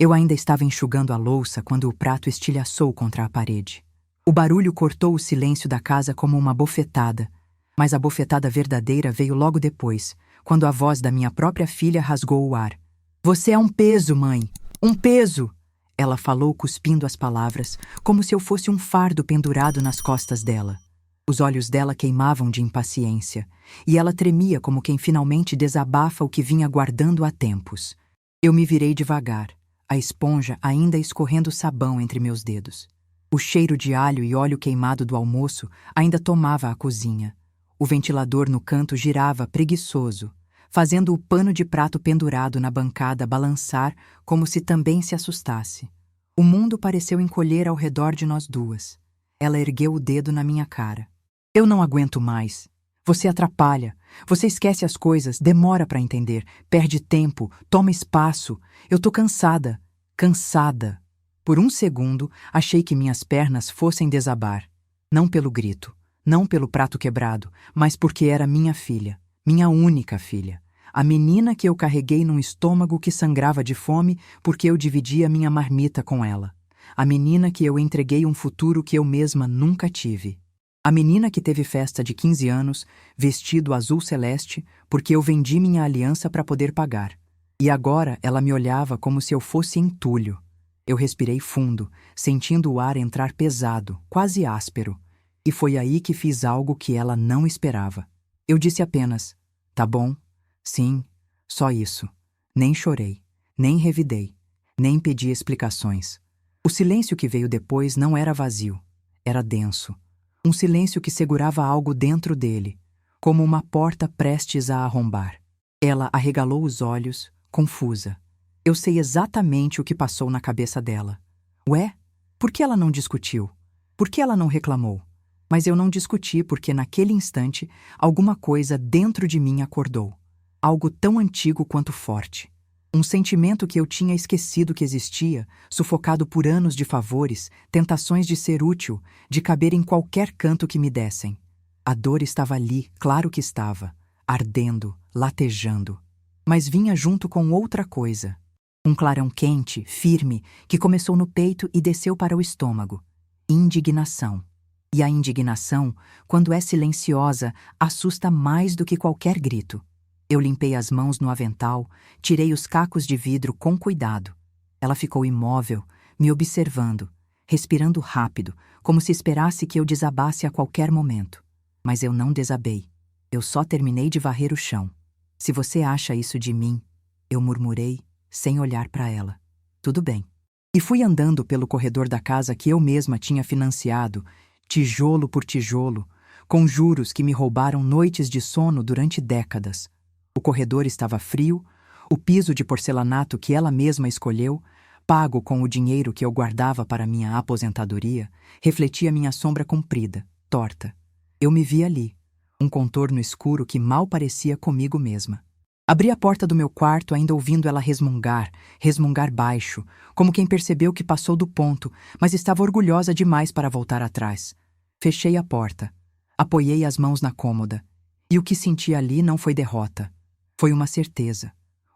Eu ainda estava enxugando a louça quando o prato estilhaçou contra a parede. O barulho cortou o silêncio da casa como uma bofetada, mas a bofetada verdadeira veio logo depois, quando a voz da minha própria filha rasgou o ar. "Você é um peso, mãe! Um peso!" Ela falou cuspindo as palavras, como se eu fosse um fardo pendurado nas costas dela. Os olhos dela queimavam de impaciência, e ela tremia como quem finalmente desabafa o que vinha guardando há tempos. Eu me virei devagar, a esponja ainda escorrendo sabão entre meus dedos. O cheiro de alho e óleo queimado do almoço ainda tomava a cozinha. O ventilador no canto girava preguiçoso, fazendo o pano de prato pendurado na bancada balançar como se também se assustasse. O mundo pareceu encolher ao redor de nós duas. Ela ergueu o dedo na minha cara. "Eu não aguento mais. Você atrapalha. Você esquece as coisas, demora para entender, perde tempo, toma espaço. Eu tô cansada. Cansada." Por um segundo, achei que minhas pernas fossem desabar. Não pelo grito, não pelo prato quebrado, mas porque era minha filha, minha única filha. A menina que eu carreguei num estômago que sangrava de fome porque eu dividia minha marmita com ela. A menina que eu entreguei um futuro que eu mesma nunca tive. A menina que teve festa de 15 anos, vestido azul celeste, porque eu vendi minha aliança para poder pagar. E agora ela me olhava como se eu fosse entulho. Eu respirei fundo, sentindo o ar entrar pesado, quase áspero. E foi aí que fiz algo que ela não esperava. Eu disse apenas, "Tá bom? Sim, só isso." Nem chorei, nem revidei, nem pedi explicações. O silêncio que veio depois não era vazio, era denso. Um silêncio que segurava algo dentro dele, como uma porta prestes a arrombar. Ela arregalou os olhos, confusa. Eu sei exatamente o que passou na cabeça dela. Ué, por que ela não discutiu? Por que ela não reclamou? Mas eu não discuti porque naquele instante alguma coisa dentro de mim acordou. Algo tão antigo quanto forte. Um sentimento que eu tinha esquecido que existia, sufocado por anos de favores, tentações de ser útil, de caber em qualquer canto que me dessem. A dor estava ali, claro que estava, ardendo, latejando. Mas vinha junto com outra coisa. Um clarão quente, firme, que começou no peito e desceu para o estômago. Indignação. E a indignação, quando é silenciosa, assusta mais do que qualquer grito. Eu limpei as mãos no avental, tirei os cacos de vidro com cuidado. Ela ficou imóvel, me observando, respirando rápido, como se esperasse que eu desabasse a qualquer momento. Mas eu não desabei. Eu só terminei de varrer o chão. "Se você acha isso de mim", eu murmurei, sem olhar para ela. "Tudo bem." E fui andando pelo corredor da casa que eu mesma tinha financiado, tijolo por tijolo, com juros que me roubaram noites de sono durante décadas. O corredor estava frio, o piso de porcelanato que ela mesma escolheu, pago com o dinheiro que eu guardava para minha aposentadoria, refletia minha sombra comprida, torta. Eu me vi ali, um contorno escuro que mal parecia comigo mesma. Abri a porta do meu quarto ainda ouvindo ela resmungar baixo, como quem percebeu que passou do ponto, mas estava orgulhosa demais para voltar atrás. Fechei a porta, apoiei as mãos na cômoda, e o que senti ali não foi derrota. Foi uma certeza,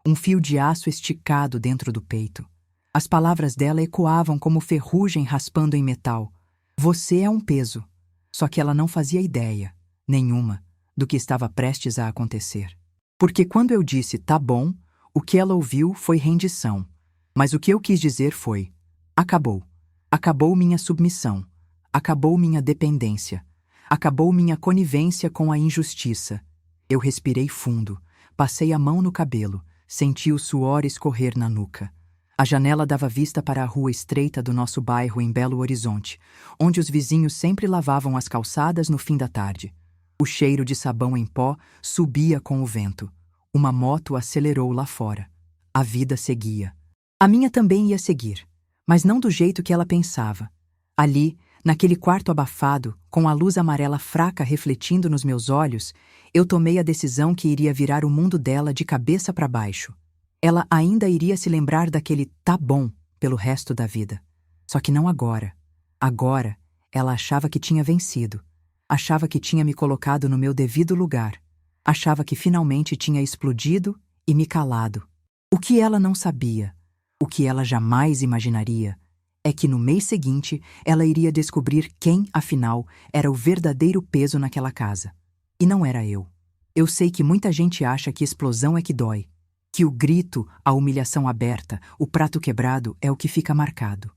um fio de aço esticado dentro do peito. As palavras dela ecoavam como ferrugem raspando em metal. "Você é um peso." Só que ela não fazia ideia, nenhuma, do que estava prestes a acontecer. Porque quando eu disse "tá bom", o que ela ouviu foi rendição. Mas o que eu quis dizer foi: acabou. Acabou minha submissão. Acabou minha dependência. Acabou minha conivência com a injustiça. Eu respirei fundo. Passei a mão no cabelo, senti o suor escorrer na nuca. A janela dava vista para a rua estreita do nosso bairro em Belo Horizonte, onde os vizinhos sempre lavavam as calçadas no fim da tarde. O cheiro de sabão em pó subia com o vento. Uma moto acelerou lá fora. A vida seguia. A minha também ia seguir, mas não do jeito que ela pensava. Ali, naquele quarto abafado, com a luz amarela fraca refletindo nos meus olhos, eu tomei a decisão que iria virar o mundo dela de cabeça para baixo. Ela ainda iria se lembrar daquele "tá bom" pelo resto da vida. Só que não agora. Agora, ela achava que tinha vencido. Achava que tinha me colocado no meu devido lugar. Achava que finalmente tinha explodido e me calado. O que ela não sabia? O que ela jamais imaginaria é que no mês seguinte ela iria descobrir quem, afinal, era o verdadeiro peso naquela casa. E não era eu. Eu sei que muita gente acha que explosão é que dói, que o grito, a humilhação aberta, o prato quebrado é o que fica marcado.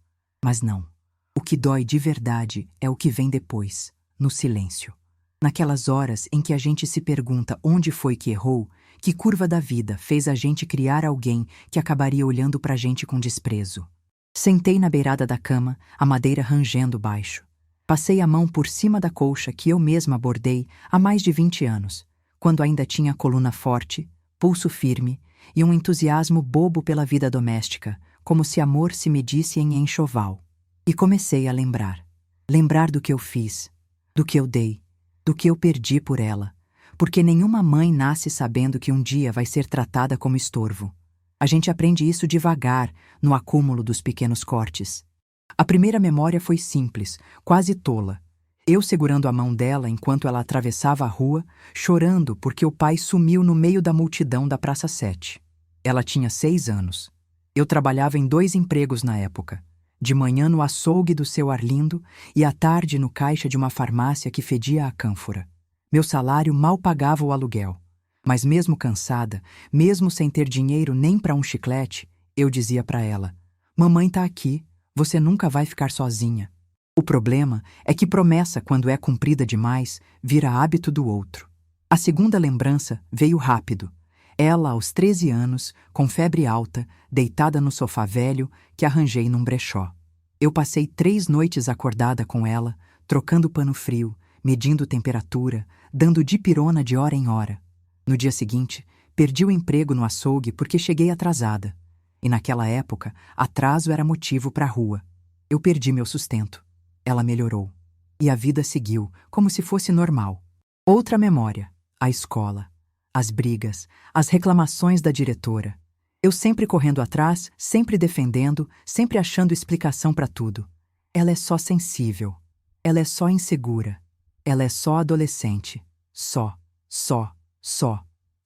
Mas não. O que dói de verdade é o que vem depois, no silêncio. Naquelas horas em que a gente se pergunta onde foi que errou, que curva da vida fez a gente criar alguém que acabaria olhando pra gente com desprezo. Sentei na beirada da cama, a madeira rangendo baixo. Passei a mão por cima da colcha que eu mesma bordei há mais de 20 anos, quando ainda tinha coluna forte, pulso firme e um entusiasmo bobo pela vida doméstica, como se amor se medisse em enxoval. E comecei a lembrar. Lembrar do que eu fiz, do que eu dei, do que eu perdi por ela, porque nenhuma mãe nasce sabendo que um dia vai ser tratada como estorvo. A gente aprende isso devagar, no acúmulo dos pequenos cortes. A primeira memória foi simples, quase tola. Eu segurando a mão dela enquanto ela atravessava a rua, chorando porque o pai sumiu no meio da multidão da Praça 7. Ela tinha 6 anos. Eu trabalhava em 2 empregos na época. De manhã no açougue do seu Arlindo e à tarde no caixa de uma farmácia que fedia a cânfora. Meu salário mal pagava o aluguel. Mas mesmo cansada, mesmo sem ter dinheiro nem para um chiclete, eu dizia para ela: "Mamãe tá aqui, você nunca vai ficar sozinha." O problema é que promessa, quando é cumprida demais, vira hábito do outro. A segunda lembrança veio rápido. Ela, aos 13 anos, com febre alta, deitada no sofá velho que arranjei num brechó. Eu passei 3 noites acordada com ela, trocando pano frio, medindo temperatura, dando dipirona de hora em hora. No dia seguinte, perdi o emprego no açougue porque cheguei atrasada. E naquela época, atraso era motivo para a rua. Eu perdi meu sustento. Ela melhorou. E a vida seguiu, como se fosse normal. Outra memória, a escola. As brigas, as reclamações da diretora. Eu sempre correndo atrás, sempre defendendo, sempre achando explicação para tudo. Ela é só sensível. Ela é só insegura. Ela é só adolescente. Só.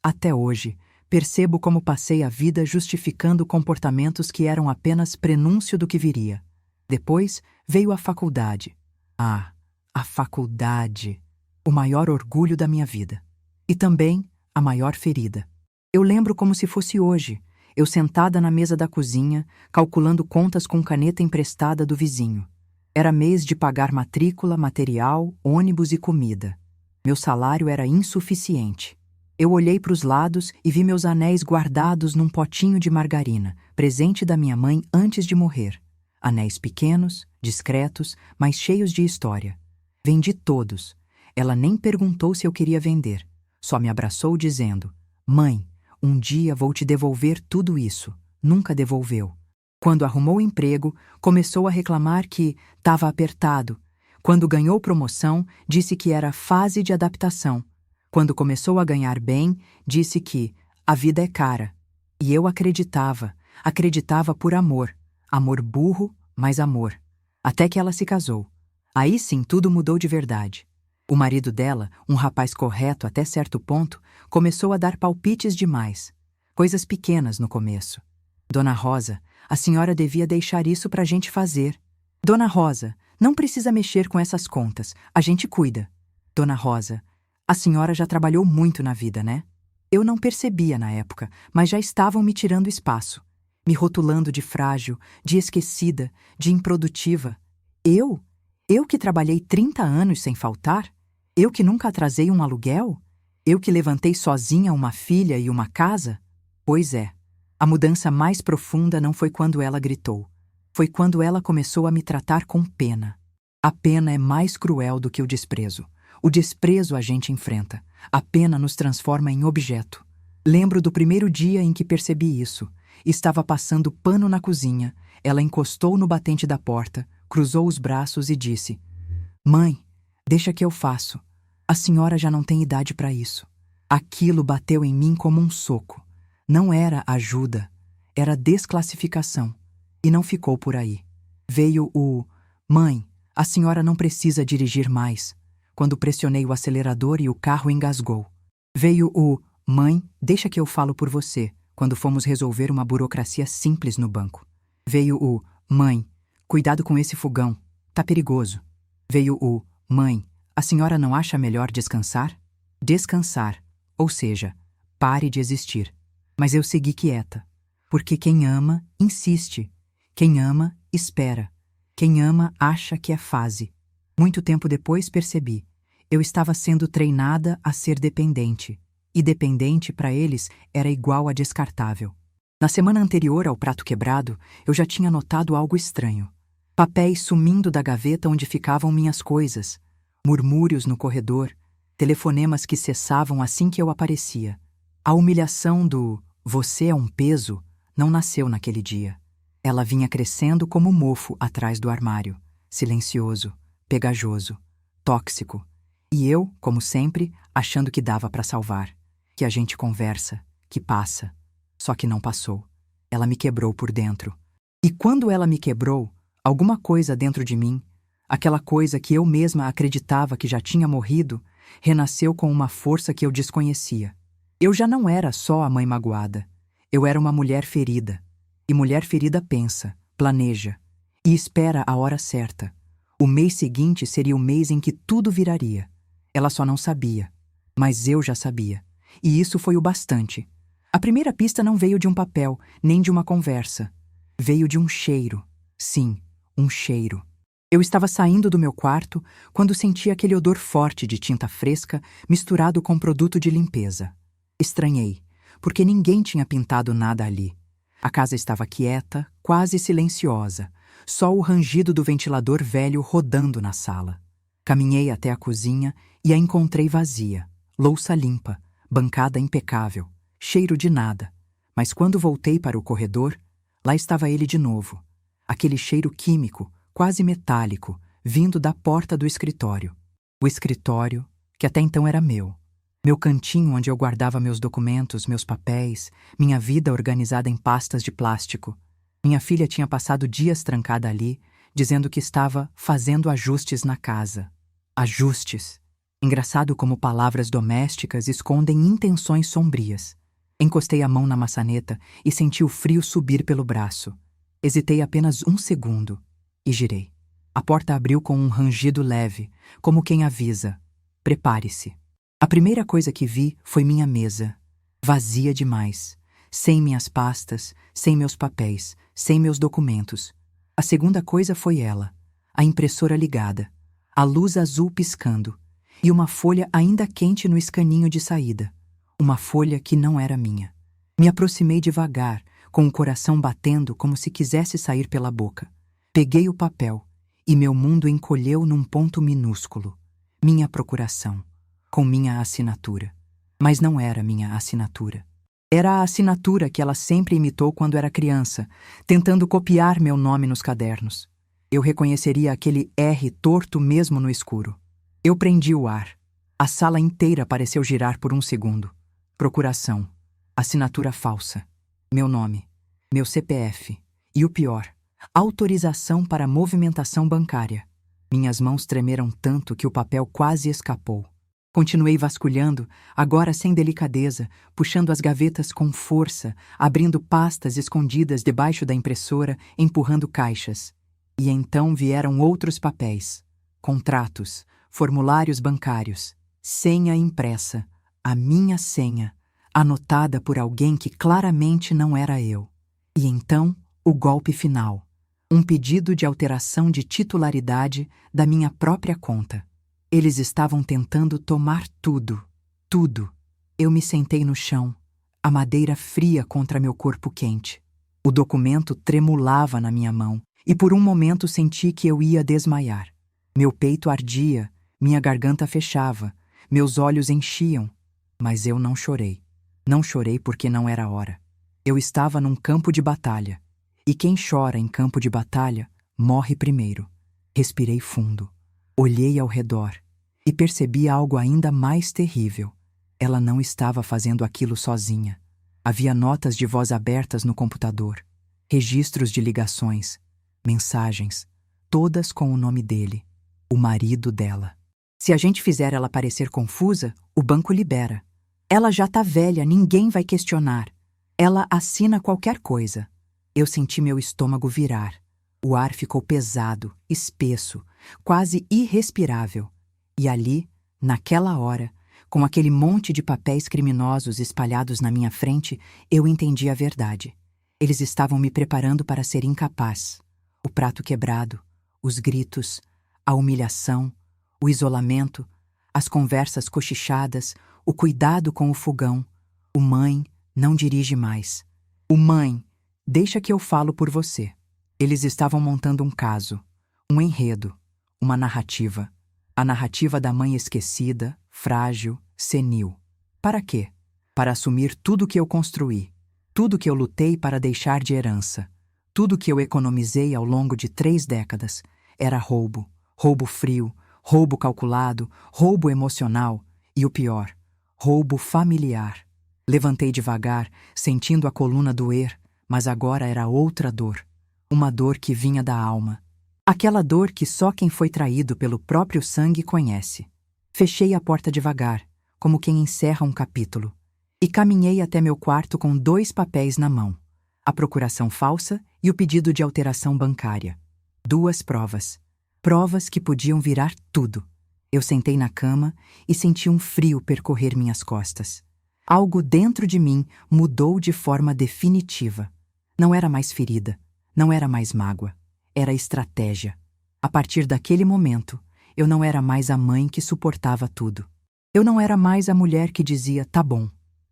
Até hoje, percebo como passei a vida justificando comportamentos que eram apenas prenúncio do que viria. Depois veio a faculdade. Ah, a faculdade! O maior orgulho da minha vida. E também a maior ferida. Eu lembro como se fosse hoje, eu sentada na mesa da cozinha, calculando contas com caneta emprestada do vizinho. Era mês de pagar matrícula, material, ônibus e comida. Meu salário era insuficiente. Eu olhei para os lados e vi meus anéis guardados num potinho de margarina, presente da minha mãe antes de morrer. Anéis pequenos, discretos, mas cheios de história. Vendi todos. Ela nem perguntou se eu queria vender. Só me abraçou dizendo: "Mãe, um dia vou te devolver tudo isso." Nunca devolveu. Quando arrumou emprego, começou a reclamar que estava apertado. Quando ganhou promoção, disse que era fase de adaptação. Quando começou a ganhar bem, disse que a vida é cara. E eu acreditava por amor. Amor burro, mas amor. Até que ela se casou. Aí sim tudo mudou de verdade. O marido dela, um rapaz correto até certo ponto, começou a dar palpites demais. Coisas pequenas no começo. "Dona Rosa, a senhora devia deixar isso pra gente fazer." "Dona Rosa, não precisa mexer com essas contas, a gente cuida." "Dona Rosa, a senhora já trabalhou muito na vida, né?" Eu não percebia na época, mas já estavam me tirando espaço. Me rotulando de frágil, de esquecida, de improdutiva. Eu? Eu que trabalhei 30 anos sem faltar? Eu que nunca atrasei um aluguel? Eu que levantei sozinha uma filha e uma casa? Pois é, a mudança mais profunda não foi quando ela gritou. Foi quando ela começou a me tratar com pena. A pena é mais cruel do que o desprezo. O desprezo a gente enfrenta. A pena nos transforma em objeto. Lembro do primeiro dia em que percebi isso. Estava passando pano na cozinha. Ela encostou no batente da porta, cruzou os braços e disse: "Mãe, deixa que eu faço. A senhora já não tem idade para isso." Aquilo bateu em mim como um soco. Não era ajuda, era desclassificação. E não ficou por aí. Veio o: "Mãe, a senhora não precisa dirigir mais." Quando pressionei o acelerador e o carro engasgou. Veio o: "Mãe, deixa que eu falo por você." Quando fomos resolver uma burocracia simples no banco. Veio o mãe, cuidado com esse fogão, tá perigoso. Veio o mãe, a senhora não acha melhor descansar? Descansar, ou seja, pare de existir. Mas eu segui quieta, porque quem ama, insiste. Quem ama, espera. Quem ama, acha que é fase. Muito tempo depois percebi. Eu estava sendo treinada a ser dependente. E dependente, para eles, era igual a descartável. Na semana anterior ao prato quebrado, eu já tinha notado algo estranho. Papéis sumindo da gaveta onde ficavam minhas coisas. Murmúrios no corredor. Telefonemas que cessavam assim que eu aparecia. A humilhação do "você é um peso" não nasceu naquele dia. Ela vinha crescendo como mofo atrás do armário, silencioso, pegajoso, tóxico. E eu, como sempre, achando que dava para salvar, que a gente conversa, que passa. Só que não passou. Ela me quebrou por dentro. E quando ela me quebrou, alguma coisa dentro de mim, aquela coisa que eu mesma acreditava que já tinha morrido, renasceu com uma força que eu desconhecia. Eu já não era só a mãe magoada. Eu era uma mulher ferida. E mulher ferida pensa, planeja e espera a hora certa. O mês seguinte seria o mês em que tudo viraria. Ela só não sabia. Mas eu já sabia. E isso foi o bastante. A primeira pista não veio de um papel, nem de uma conversa. Veio de um cheiro. Sim, um cheiro. Eu estava saindo do meu quarto quando senti aquele odor forte de tinta fresca misturado com produto de limpeza. Estranhei, porque ninguém tinha pintado nada ali. A casa estava quieta, quase silenciosa, só o rangido do ventilador velho rodando na sala. Caminhei até a cozinha e a encontrei vazia, louça limpa, bancada impecável, cheiro de nada. Mas quando voltei para o corredor, lá estava ele de novo. Aquele cheiro químico, quase metálico, vindo da porta do escritório. O escritório, que até então era meu. Meu cantinho onde eu guardava meus documentos, meus papéis, minha vida organizada em pastas de plástico. Minha filha tinha passado dias trancada ali, dizendo que estava fazendo ajustes na casa. Ajustes. Engraçado como palavras domésticas escondem intenções sombrias. Encostei a mão na maçaneta e senti o frio subir pelo braço. Hesitei apenas um segundo e girei. A porta abriu com um rangido leve, como quem avisa: prepare-se. A primeira coisa que vi foi minha mesa, vazia demais, sem minhas pastas, sem meus papéis, sem meus documentos. A segunda coisa foi ela, a impressora ligada, a luz azul piscando e uma folha ainda quente no escaninho de saída. Uma folha que não era minha. Me aproximei devagar, com o coração batendo como se quisesse sair pela boca. Peguei o papel e meu mundo encolheu num ponto minúsculo. Minha procuração. Com minha assinatura. Mas não era minha assinatura. Era a assinatura que ela sempre imitou quando era criança, tentando copiar meu nome nos cadernos. Eu reconheceria aquele R torto mesmo no escuro. Eu prendi o ar. A sala inteira pareceu girar por um segundo. Procuração. Assinatura falsa. Meu nome. Meu CPF. E o pior, autorização para movimentação bancária. Minhas mãos tremeram tanto que o papel quase escapou. Continuei vasculhando, agora sem delicadeza, puxando as gavetas com força, abrindo pastas escondidas debaixo da impressora, empurrando caixas. E então vieram outros papéis. Contratos, formulários bancários, senha impressa, a minha senha, anotada por alguém que claramente não era eu. E então, o golpe final. Um pedido de alteração de titularidade da minha própria conta. Eles estavam tentando tomar tudo, tudo. Eu me sentei no chão, a madeira fria contra meu corpo quente. O documento tremulava na minha mão e por um momento senti que eu ia desmaiar. Meu peito ardia, minha garganta fechava, meus olhos enchiam, mas eu não chorei. Não chorei porque não era hora. Eu estava num campo de batalha. E quem chora em campo de batalha, morre primeiro. Respirei fundo. Olhei ao redor e percebi algo ainda mais terrível. Ela não estava fazendo aquilo sozinha. Havia notas de voz abertas no computador, registros de ligações, mensagens, todas com o nome dele, o marido dela. Se a gente fizer ela parecer confusa, o banco libera. Ela já tá velha, ninguém vai questionar. Ela assina qualquer coisa. Eu senti meu estômago virar. O ar ficou pesado, espesso, quase irrespirável. E ali, naquela hora, com aquele monte de papéis criminosos espalhados na minha frente, eu entendi a verdade. Eles estavam me preparando para ser incapaz. O prato quebrado, os gritos, a humilhação, o isolamento, as conversas cochichadas, o cuidado com o fogão. O mãe não dirige mais. O mãe, deixa que eu falo por você. Eles estavam montando um caso, um enredo, uma narrativa. A narrativa da mãe esquecida, frágil, senil. Para quê? Para assumir tudo que eu construí, tudo que eu lutei para deixar de herança, tudo que eu economizei ao longo de 3 décadas. Era roubo, roubo frio, roubo calculado, roubo emocional e o pior, roubo familiar. Levantei devagar, sentindo a coluna doer, mas agora era outra dor. Uma dor que vinha da alma. Aquela dor que só quem foi traído pelo próprio sangue conhece. Fechei a porta devagar, como quem encerra um capítulo, e caminhei até meu quarto com 2 papéis na mão. A procuração falsa e o pedido de alteração bancária. 2 provas. Provas que podiam virar tudo. Eu sentei na cama e senti um frio percorrer minhas costas. Algo dentro de mim mudou de forma definitiva. Não era mais ferida, não era mais mágoa, era estratégia. A partir daquele momento, eu não era mais a mãe que suportava tudo. Eu não era mais a mulher que dizia, tá bom.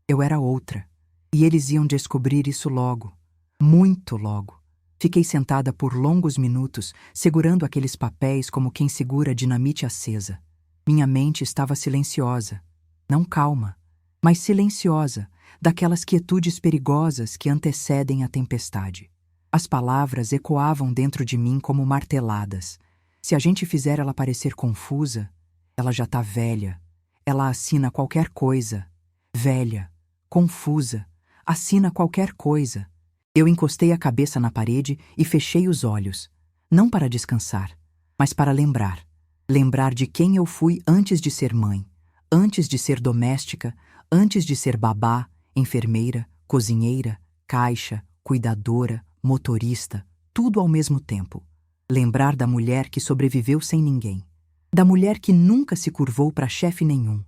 Eu era outra. E eles iam descobrir isso logo. Muito logo. Fiquei sentada por longos minutos, segurando aqueles papéis como quem segura dinamite acesa. Minha mente estava silenciosa. Não calma, mas silenciosa, daquelas quietudes perigosas que antecedem a tempestade. As palavras ecoavam dentro de mim como marteladas. Se a gente fizer ela parecer confusa, ela já tá velha. Ela assina qualquer coisa. Velha, confusa, assina qualquer coisa. Eu encostei a cabeça na parede e fechei os olhos. Não para descansar, mas para lembrar. Lembrar de quem eu fui antes de ser mãe, antes de ser doméstica, antes de ser babá, enfermeira, cozinheira, caixa, cuidadora, motorista, tudo ao mesmo tempo. Lembrar da mulher que sobreviveu sem ninguém. Da mulher que nunca se curvou para chefe nenhum.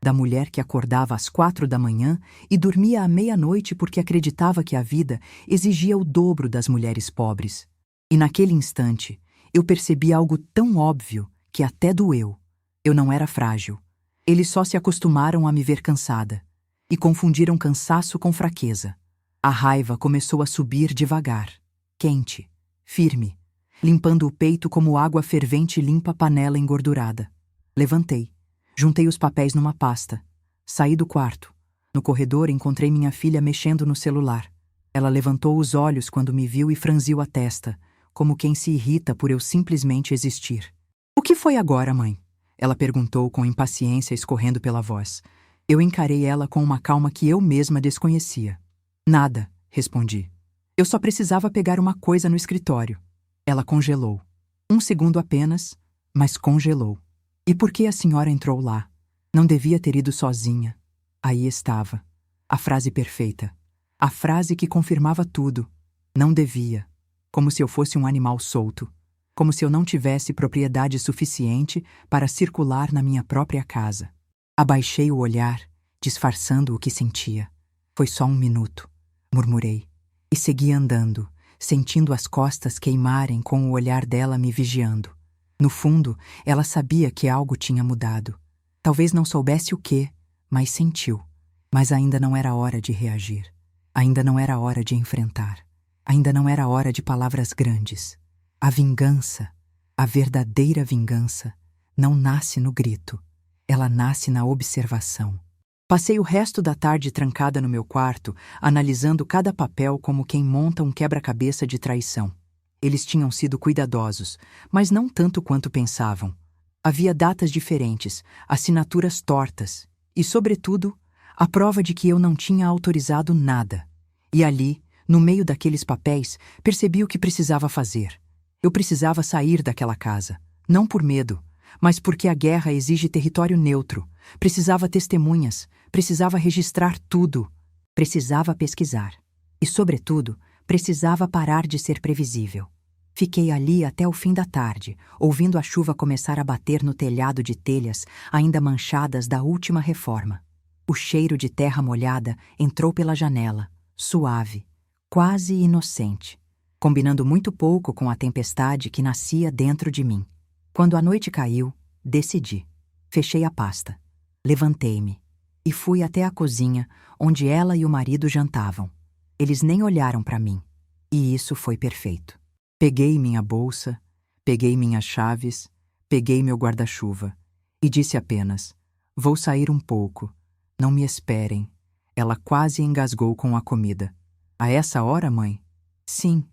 Da mulher que acordava às 4 da manhã e dormia à meia-noite porque acreditava que a vida exigia o dobro das mulheres pobres. E naquele instante, eu percebi algo tão óbvio que até doeu. Eu não era frágil. Eles só se acostumaram a me ver cansada e confundiram cansaço com fraqueza. A raiva começou a subir devagar, quente, firme, limpando o peito como água fervente limpa a panela engordurada. Levantei, juntei os papéis numa pasta, saí do quarto. No corredor encontrei minha filha mexendo no celular. Ela levantou os olhos quando me viu e franziu a testa, como quem se irrita por eu simplesmente existir. "O que foi agora, mãe?" Ela perguntou com impaciência escorrendo pela voz. Eu encarei ela com uma calma que eu mesma desconhecia. "Nada", respondi. "Eu só precisava pegar uma coisa no escritório." Ela congelou. 1 segundo apenas, mas congelou. "E por que a senhora entrou lá? Não devia ter ido sozinha." Aí estava. A frase perfeita. A frase que confirmava tudo. Não devia. Como se eu fosse um animal solto. Como se eu não tivesse propriedade suficiente para circular na minha própria casa. Abaixei o olhar, disfarçando o que sentia. "Foi só 1 minuto", murmurei. E segui andando, sentindo as costas queimarem com o olhar dela me vigiando. No fundo, ela sabia que algo tinha mudado. Talvez não soubesse o quê, mas sentiu. Mas ainda não era hora de reagir. Ainda não era hora de enfrentar. Ainda não era hora de palavras grandes. A vingança, a verdadeira vingança, não nasce no grito. Ela nasce na observação. Passei o resto da tarde trancada no meu quarto, analisando cada papel como quem monta um quebra-cabeça de traição. Eles tinham sido cuidadosos, mas não tanto quanto pensavam. Havia datas diferentes, assinaturas tortas e, sobretudo, a prova de que eu não tinha autorizado nada. E ali, no meio daqueles papéis, percebi o que precisava fazer. Eu precisava sair daquela casa, não por medo, mas porque a guerra exige território neutro. Precisava testemunhas, precisava registrar tudo, precisava pesquisar. E, sobretudo, Precisava parar de ser previsível. Fiquei ali até o fim da tarde, ouvindo a chuva começar a bater no telhado de telhas ainda manchadas da última reforma. O cheiro de terra molhada entrou pela janela, suave, quase inocente, combinando muito pouco com a tempestade que nascia dentro de mim. Quando a noite caiu, decidi. Fechei a pasta. Levantei-me e fui até a cozinha, onde ela e o marido jantavam. Eles nem olharam para mim, e isso foi perfeito. Peguei minha bolsa, peguei minhas chaves, peguei meu guarda-chuva e disse apenas: "Vou sair um pouco. Não me esperem." Ela quase engasgou com a comida. "A essa hora, mãe?" "Sim",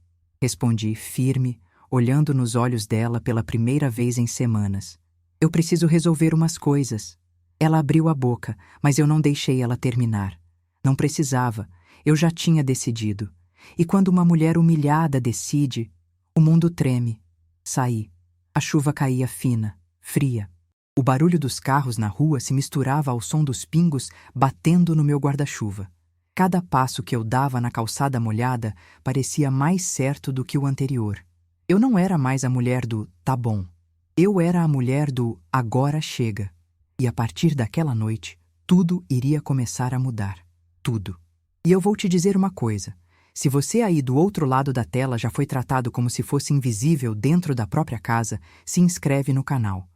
respondi firme, olhando nos olhos dela pela primeira vez em semanas. "Eu preciso resolver umas coisas." Ela abriu a boca, mas eu não deixei ela terminar. Não precisava, eu já tinha decidido. E quando uma mulher humilhada decide, o mundo treme. Saí. A chuva caía fina, fria. O barulho dos carros na rua se misturava ao som dos pingos batendo no meu guarda-chuva. Cada passo que eu dava na calçada molhada parecia mais certo do que o anterior. Eu não era mais a mulher do "tá bom". Eu era a mulher do "agora chega". E a partir daquela noite, tudo iria começar a mudar. Tudo. E eu vou te dizer uma coisa. Se você aí do outro lado da tela já foi tratado como se fosse invisível dentro da própria casa, se inscreve no canal.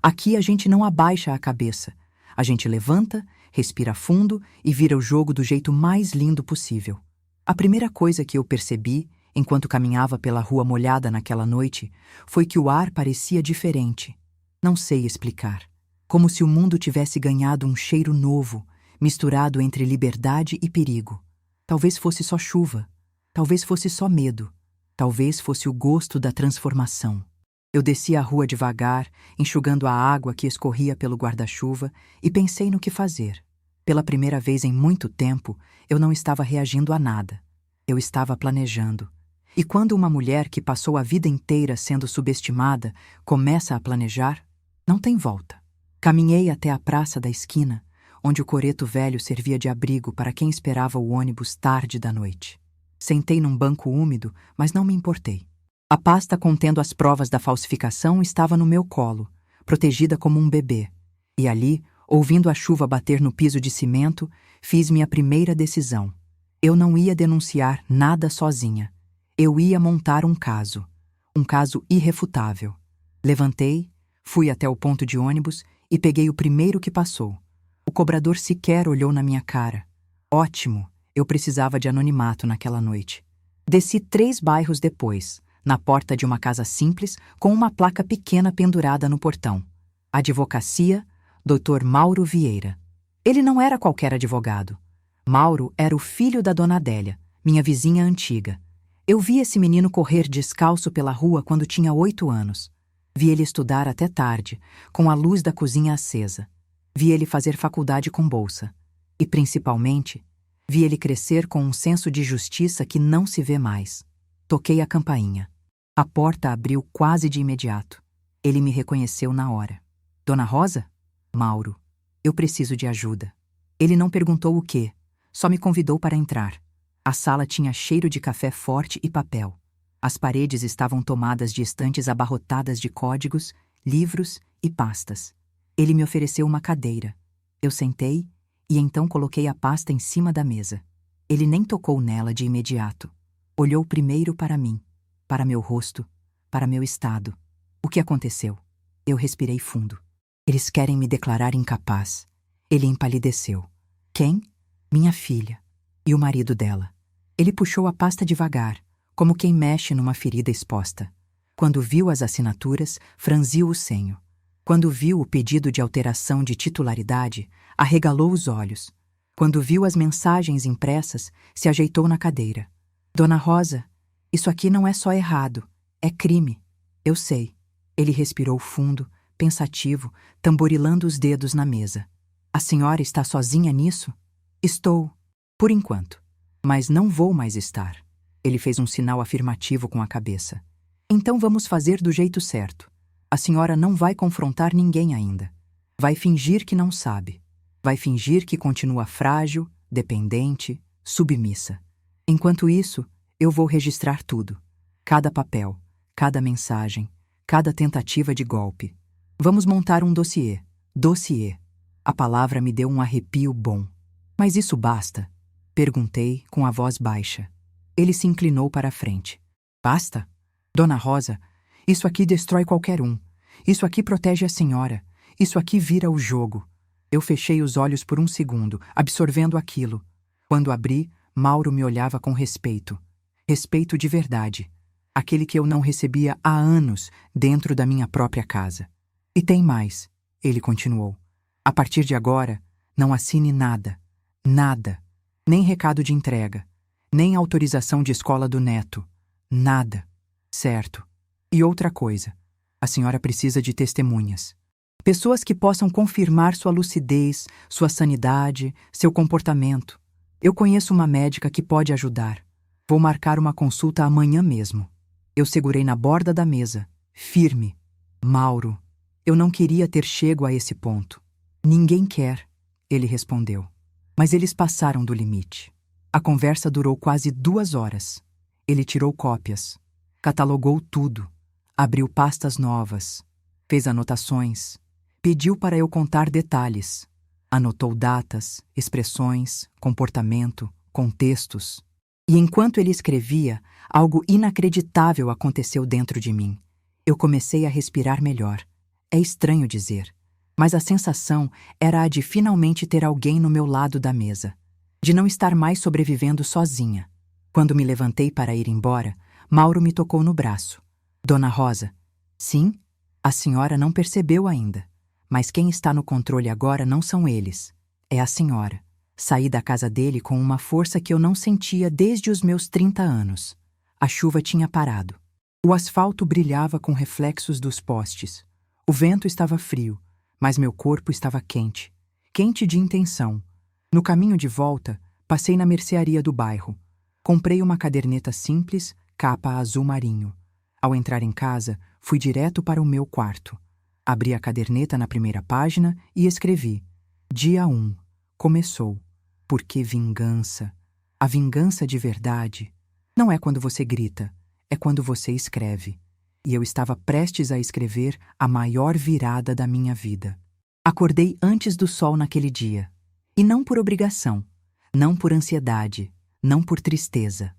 Aqui a gente não abaixa a cabeça. A gente levanta, respira fundo e vira o jogo do jeito mais lindo possível. A primeira coisa que eu percebi, enquanto caminhava pela rua molhada naquela noite, foi que o ar parecia diferente. Não sei explicar. Como se o mundo tivesse ganhado um cheiro novo, misturado entre liberdade e perigo. Talvez fosse só chuva, talvez fosse só medo, talvez fosse o gosto da transformação. Eu desci a rua devagar, enxugando a água que escorria pelo guarda-chuva, e pensei no que fazer. Pela primeira vez em muito tempo, eu não estava reagindo a nada. Eu estava planejando. E quando uma mulher que passou a vida inteira sendo subestimada começa a planejar, não tem volta. Caminhei até a praça da esquina, onde o coreto velho servia de abrigo para quem esperava o ônibus tarde da noite. Sentei num banco úmido, mas não me importei. A pasta contendo as provas da falsificação estava no meu colo, protegida como um bebê. E ali, ouvindo a chuva bater no piso de cimento, fiz minha primeira decisão. Eu não ia denunciar nada sozinha. Eu ia montar um caso irrefutável. Levantei, fui até o ponto de ônibus e peguei o primeiro que passou. O cobrador sequer olhou na minha cara. Ótimo, eu precisava de anonimato naquela noite. Desci 3 bairros depois, na porta de uma casa simples, com uma placa pequena pendurada no portão. Advocacia, Dr. Mauro Vieira. Ele não era qualquer advogado. Mauro era o filho da Dona Adélia, minha vizinha antiga. Eu vi esse menino correr descalço pela rua quando tinha 8 anos. Vi ele estudar até tarde, com a luz da cozinha acesa. Vi ele fazer faculdade com bolsa. E, principalmente, vi ele crescer com um senso de justiça que não se vê mais. Toquei a campainha. A porta abriu quase de imediato. Ele me reconheceu na hora. "Dona Rosa?" "Mauro, eu preciso de ajuda." Ele não perguntou o quê, só me convidou para entrar. A sala tinha cheiro de café forte e papel. As paredes estavam tomadas de estantes abarrotadas de códigos, livros e pastas. Ele me ofereceu uma cadeira. Eu sentei e então coloquei a pasta em cima da mesa. Ele nem tocou nela de imediato. Olhou primeiro para mim, para meu rosto, para meu estado. O que aconteceu? Eu respirei fundo. Eles querem me declarar incapaz. Ele empalideceu. Quem? Minha filha. E o marido dela. Ele puxou a pasta devagar, como quem mexe numa ferida exposta. Quando viu as assinaturas, franziu o senho. Quando viu o pedido de alteração de titularidade, arregalou os olhos. Quando viu as mensagens impressas, se ajeitou na cadeira. "Dona Rosa, isso aqui não é só errado, é crime." "Eu sei." Ele respirou fundo, pensativo, tamborilando os dedos na mesa. "A senhora está sozinha nisso?" "Estou, por enquanto. Mas não vou mais estar." Ele fez um sinal afirmativo com a cabeça. "Então vamos fazer do jeito certo. A senhora não vai confrontar ninguém ainda. Vai fingir que não sabe. Vai fingir que continua frágil, dependente, submissa. Enquanto isso, Eu vou registrar tudo. Cada papel, cada mensagem, cada tentativa de golpe. Vamos montar um dossiê. Dossiê. A palavra me deu um arrepio bom. Mas isso basta? Perguntei com a voz baixa. Ele se inclinou para a frente. Basta? Dona Rosa, isso aqui destrói qualquer um. Isso aqui protege a senhora. Isso aqui vira o jogo. Eu fechei os olhos por um segundo, absorvendo aquilo. Quando abri, Mauro me olhava com respeito. Respeito de verdade. Aquele que eu não recebia há anos dentro da minha própria casa. E tem mais, ele continuou. A partir de agora, não assine nada. Nada. Nem recado de entrega. Nem autorização de escola do neto. Nada. Certo. E outra coisa. A senhora precisa de testemunhas. Pessoas que possam confirmar sua lucidez, sua sanidade, seu comportamento. Eu conheço uma médica que pode ajudar. Vou marcar uma consulta amanhã mesmo. Eu segurei na borda da mesa, firme. Mauro, eu não queria ter chego a esse ponto. Ninguém quer, ele respondeu. Mas eles passaram do limite. A conversa durou quase 2 horas. Ele tirou cópias, catalogou tudo, abriu pastas novas, fez anotações, pediu para eu contar detalhes. Anotou datas, expressões, comportamento, contextos. E enquanto ele escrevia, algo inacreditável aconteceu dentro de mim. Eu comecei a respirar melhor. É estranho dizer, mas a sensação era a de finalmente ter alguém no meu lado da mesa. De não estar mais sobrevivendo sozinha. Quando me levantei para ir embora, Mauro me tocou no braço. Dona Rosa, sim, a senhora não percebeu ainda. Mas quem está no controle agora não são eles. É a senhora. Saí da casa dele com uma força que eu não sentia desde os meus 30 anos. A chuva tinha parado. O asfalto brilhava com reflexos dos postes. O vento estava frio, mas meu corpo estava quente. Quente de intenção. No caminho de volta, passei na mercearia do bairro. Comprei uma caderneta simples, capa azul marinho. Ao entrar em casa, fui direto para o meu quarto. Abri a caderneta na primeira página e escrevi: Dia 1. Começou. Porque vingança. A vingança de verdade não é quando você grita, é quando você escreve. E eu estava prestes a escrever a maior virada da minha vida. Acordei antes do sol naquele dia. E não por obrigação, não por ansiedade, não por tristeza.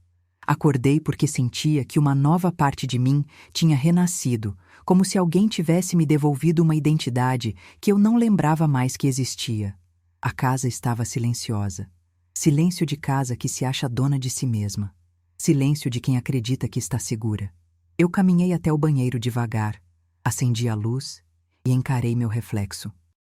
Acordei porque sentia que uma nova parte de mim tinha renascido, como se alguém tivesse me devolvido uma identidade que eu não lembrava mais que existia. A casa estava silenciosa. Silêncio de casa que se acha dona de si mesma. Silêncio de quem acredita que está segura. Eu caminhei até o banheiro devagar, acendi a luz e encarei meu reflexo.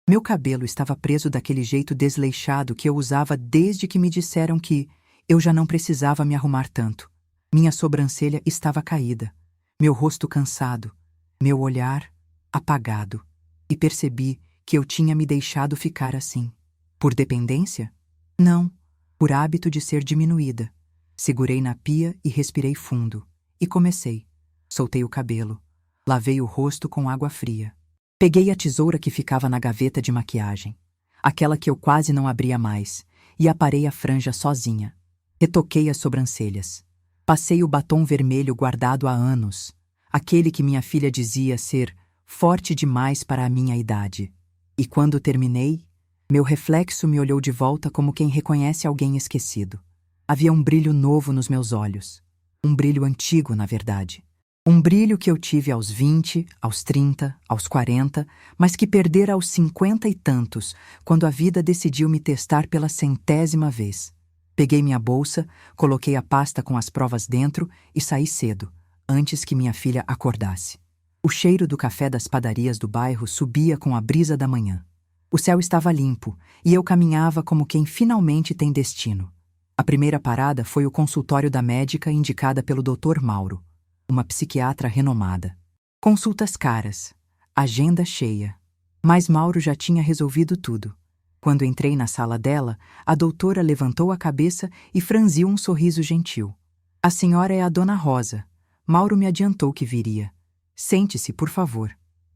Meu cabelo estava preso daquele jeito desleixado que eu usava desde que me disseram que eu já não precisava me arrumar tanto. Minha sobrancelha estava caída, meu rosto cansado, meu olhar apagado. E percebi que eu tinha me deixado ficar assim. Por dependência? Não, por hábito de ser diminuída. Segurei na pia e respirei fundo. E comecei. Soltei o cabelo. Lavei o rosto com água fria. Peguei a tesoura que ficava na gaveta de maquiagem, aquela que eu quase não abria mais, e aparei a franja sozinha. Retoquei as sobrancelhas. Passei o batom vermelho guardado há anos, aquele que minha filha dizia ser forte demais para a minha idade. E quando terminei, meu reflexo me olhou de volta como quem reconhece alguém esquecido. Havia um brilho novo nos meus olhos. Um brilho antigo, na verdade. Um brilho que eu tive aos 20, aos 30, aos 40, mas que perdera aos 50 e tantos, quando a vida decidiu me testar pela 100ª vez. Peguei minha bolsa, coloquei a pasta com as provas dentro e saí cedo, antes que minha filha acordasse. O cheiro do café das padarias do bairro subia com a brisa da manhã. O céu estava limpo e eu caminhava como quem finalmente tem destino. A primeira parada foi o consultório da médica indicada pelo Dr. Mauro, uma psiquiatra renomada. Consultas caras, agenda cheia. Mas Mauro já tinha resolvido tudo. Quando entrei na sala dela, a doutora levantou a cabeça e franziu um sorriso gentil. A senhora é a Dona Rosa. Mauro me adiantou que viria. Sente-se, por favor.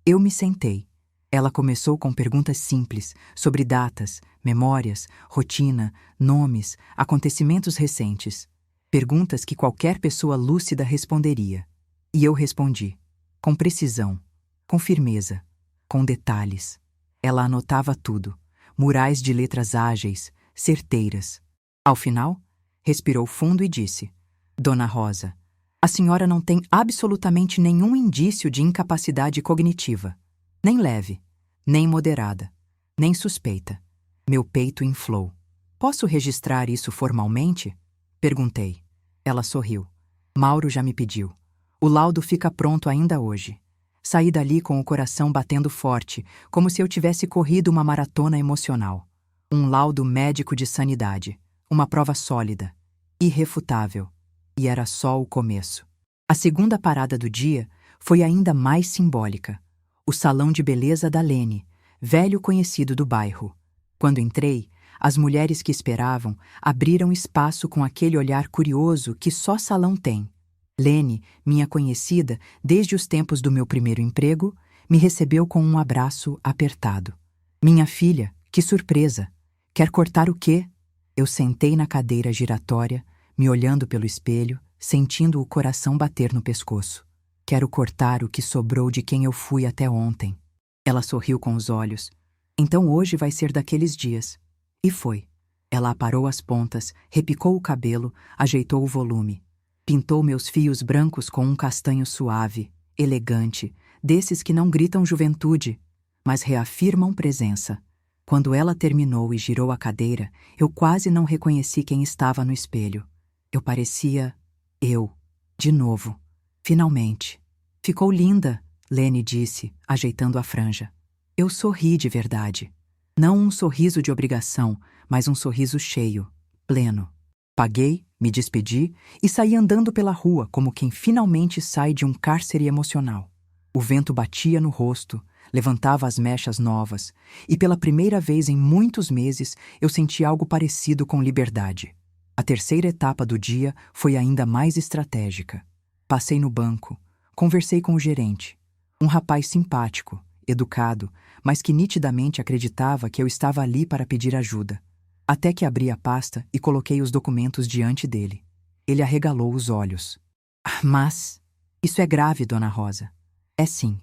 Eu me sentei. Ela começou com perguntas simples, sobre datas, memórias, rotina, nomes, acontecimentos recentes. Perguntas que qualquer pessoa lúcida responderia. E eu respondi. Com precisão, com firmeza, com detalhes. Ela anotava tudo, murais de letras ágeis, certeiras. Ao final, respirou fundo e disse: Dona Rosa, a senhora não tem absolutamente nenhum indício de incapacidade cognitiva. Nem leve, nem moderada, nem suspeita. Meu peito inflou. Posso registrar isso formalmente? Perguntei. Ela sorriu. Mauro já me pediu. O laudo fica pronto ainda hoje. Saí dali com o coração batendo forte, como se eu tivesse corrido uma maratona emocional. Um laudo médico de sanidade. Uma prova sólida. Irrefutável. E era só o começo. A segunda parada do dia foi ainda mais simbólica. O salão de beleza da Lene, velho conhecido do bairro. Quando entrei, as mulheres que esperavam abriram espaço com aquele olhar curioso que só salão tem. Lene, minha conhecida desde os tempos do meu primeiro emprego, me recebeu com um abraço apertado. Minha filha, que surpresa! Quer cortar o quê? Eu sentei na cadeira giratória, me olhando pelo espelho, sentindo o coração bater no pescoço. Quero cortar o que sobrou de quem eu fui até ontem. Ela sorriu com os olhos. Então hoje vai ser daqueles dias. E foi. Ela aparou as pontas, repicou o cabelo, ajeitou o volume. Pintou meus fios brancos com um castanho suave, elegante, desses que não gritam juventude, mas reafirmam presença. Quando ela terminou e girou a cadeira, eu quase não reconheci quem estava no espelho. Eu parecia eu, de novo. Finalmente. Ficou linda, Lene disse, ajeitando a franja. Eu sorri de verdade. Não um sorriso de obrigação, mas um sorriso cheio, pleno. Paguei, me despedi e saí andando pela rua como quem finalmente sai de um cárcere emocional. O vento batia no rosto, levantava as mechas novas, e pela primeira vez em muitos meses eu senti algo parecido com liberdade. A terceira etapa do dia foi ainda mais estratégica. Passei no banco, conversei com o gerente. Um rapaz simpático, educado, mas que nitidamente acreditava que eu estava ali para pedir ajuda. Até que abri a pasta e coloquei os documentos diante dele. Ele arregalou os olhos. Mas isso é grave, Dona Rosa. É sim.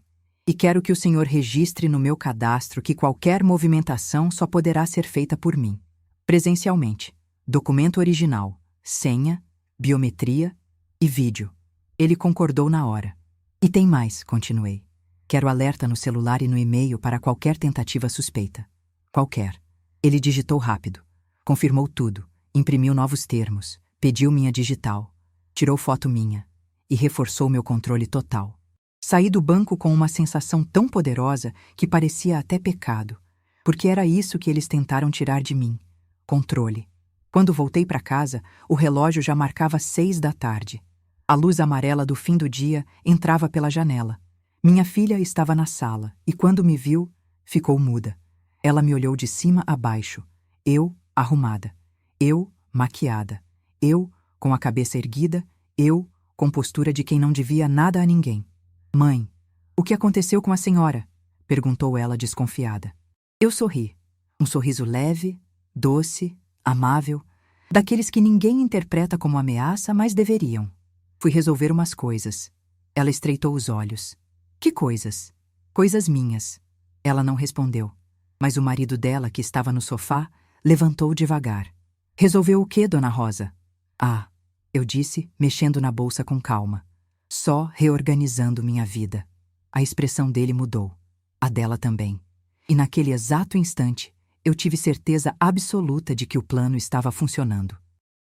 E quero que o senhor registre no meu cadastro que qualquer movimentação só poderá ser feita por mim. Presencialmente. Documento original, senha, biometria e vídeo. Ele concordou na hora. E tem mais, continuei. Quero alerta no celular e no e-mail para qualquer tentativa suspeita. Qualquer. Ele digitou rápido. Confirmou tudo, imprimiu novos termos, pediu minha digital, tirou foto minha e reforçou meu controle total. Saí do banco com uma sensação tão poderosa que parecia até pecado, porque era isso que eles tentaram tirar de mim, controle. Quando voltei para casa, o relógio já marcava 6 da tarde. A luz amarela do fim do dia entrava pela janela. Minha filha estava na sala e, quando me viu, ficou muda. Ela me olhou de cima a baixo. Eu, arrumada. Eu, maquiada. Eu, com a cabeça erguida. Eu, com postura de quem não devia nada a ninguém. Mãe, o que aconteceu com a senhora? Perguntou ela desconfiada. Eu sorri. Um sorriso leve, doce, amável, daqueles que ninguém interpreta como ameaça, mas deveriam. Fui resolver umas coisas. Ela estreitou os olhos. Que coisas? Coisas minhas. Ela não respondeu. Mas o marido dela, que estava no sofá, levantou devagar. Resolveu o quê, Dona Rosa? Ah, eu disse, mexendo na bolsa com calma. Só reorganizando minha vida. A expressão dele mudou. A dela também. E naquele exato instante, eu tive certeza absoluta de que o plano estava funcionando.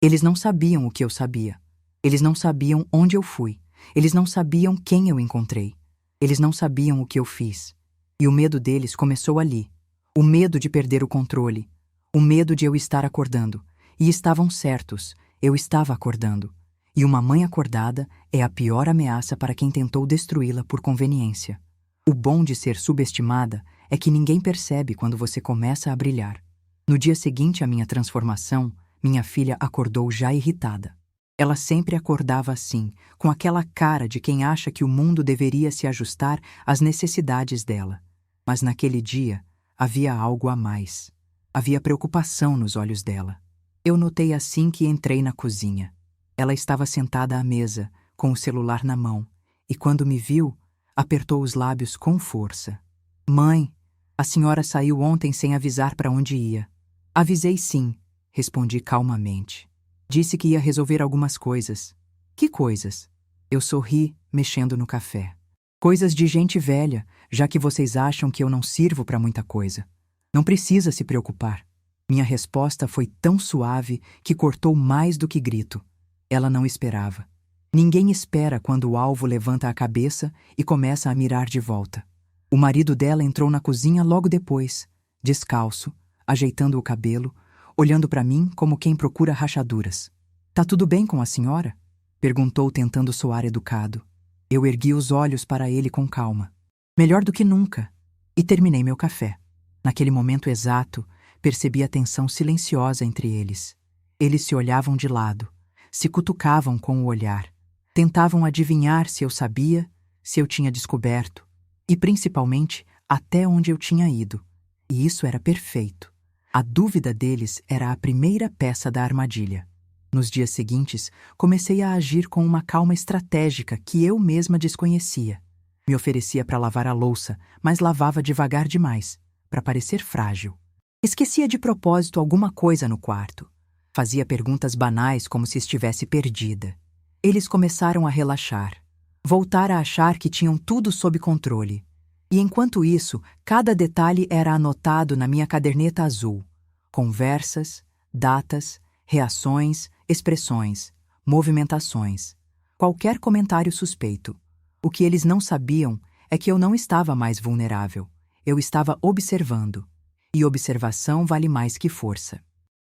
Eles não sabiam o que eu sabia. Eles não sabiam onde eu fui. Eles não sabiam quem eu encontrei. Eles não sabiam o que eu fiz. E o medo deles começou ali. O medo de perder o controle. O medo de eu estar acordando. E estavam certos, eu estava acordando. E uma mãe acordada é a pior ameaça para quem tentou destruí-la por conveniência. O bom de ser subestimada é que ninguém percebe quando você começa a brilhar. No dia seguinte à minha transformação, minha filha acordou já irritada. Ela sempre acordava assim, com aquela cara de quem acha que o mundo deveria se ajustar às necessidades dela. Mas naquele dia, havia algo a mais. Havia preocupação nos olhos dela. Eu notei assim que entrei na cozinha. Ela estava sentada à mesa, com o celular na mão, e quando me viu, apertou os lábios com força. Mãe, a senhora saiu ontem sem avisar para onde ia. Avisei sim, respondi calmamente. Disse que ia resolver algumas coisas. Que coisas? Eu sorri, mexendo no café. Coisas de gente velha, já que vocês acham que eu não sirvo para muita coisa. Não precisa se preocupar. Minha resposta foi tão suave que cortou mais do que grito. Ela não esperava. Ninguém espera quando o alvo levanta a cabeça e começa a mirar de volta. O marido dela entrou na cozinha logo depois, descalço, ajeitando o cabelo, olhando para mim como quem procura rachaduras. Tá tudo bem com a senhora? Perguntou tentando soar educado. Eu ergui os olhos para ele com calma. Melhor do que nunca. E terminei meu café. Naquele momento exato, percebi a tensão silenciosa entre eles. Eles se olhavam de lado, se cutucavam com o olhar. Tentavam adivinhar se eu sabia, se eu tinha descoberto, e principalmente até onde eu tinha ido. E isso era perfeito. A dúvida deles era a primeira peça da armadilha. Nos dias seguintes, comecei a agir com uma calma estratégica que eu mesma desconhecia. Me oferecia para lavar a louça, mas lavava devagar demais, para parecer frágil. Esquecia de propósito alguma coisa no quarto. Fazia perguntas banais como se estivesse perdida. Eles começaram a relaxar, voltar a achar que tinham tudo sob controle. E enquanto isso, cada detalhe era anotado na minha caderneta azul. Conversas, datas, reações, expressões, movimentações. Qualquer comentário suspeito. O que eles não sabiam é que eu não estava mais vulnerável. Eu estava observando. E observação vale mais que força.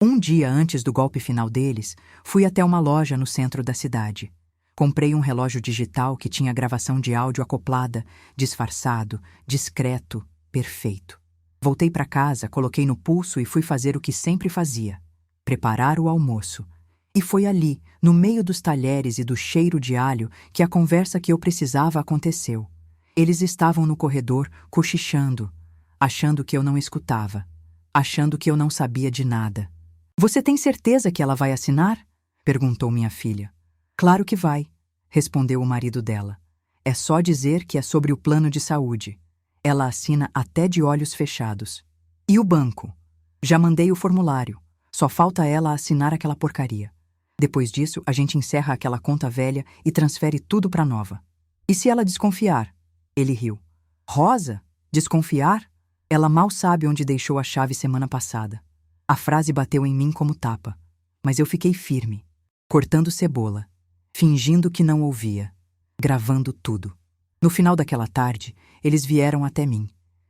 Um dia antes do golpe final deles, fui até uma loja no centro da cidade. Comprei um relógio digital que tinha gravação de áudio acoplada, disfarçado, discreto, perfeito. Voltei para casa, coloquei no pulso e fui fazer o que sempre fazia: preparar o almoço. E foi ali, no meio dos talheres e do cheiro de alho, que a conversa que eu precisava aconteceu. Eles estavam no corredor, cochichando, achando que eu não escutava, achando que eu não sabia de nada. Você tem certeza que ela vai assinar? Perguntou minha filha. Claro que vai, respondeu o marido dela. É só dizer que é sobre o plano de saúde. Ela assina até de olhos fechados. E o banco? Já mandei o formulário. Só falta ela assinar aquela porcaria. Depois disso, a gente encerra aquela conta velha e transfere tudo para nova. E se ela desconfiar? Ele riu. Rosa? Desconfiar? Ela mal sabe onde deixou a chave semana passada. A frase bateu em mim como tapa, mas eu fiquei firme, cortando cebola, fingindo que não ouvia, gravando tudo. No final daquela tarde, eles vieram até mim.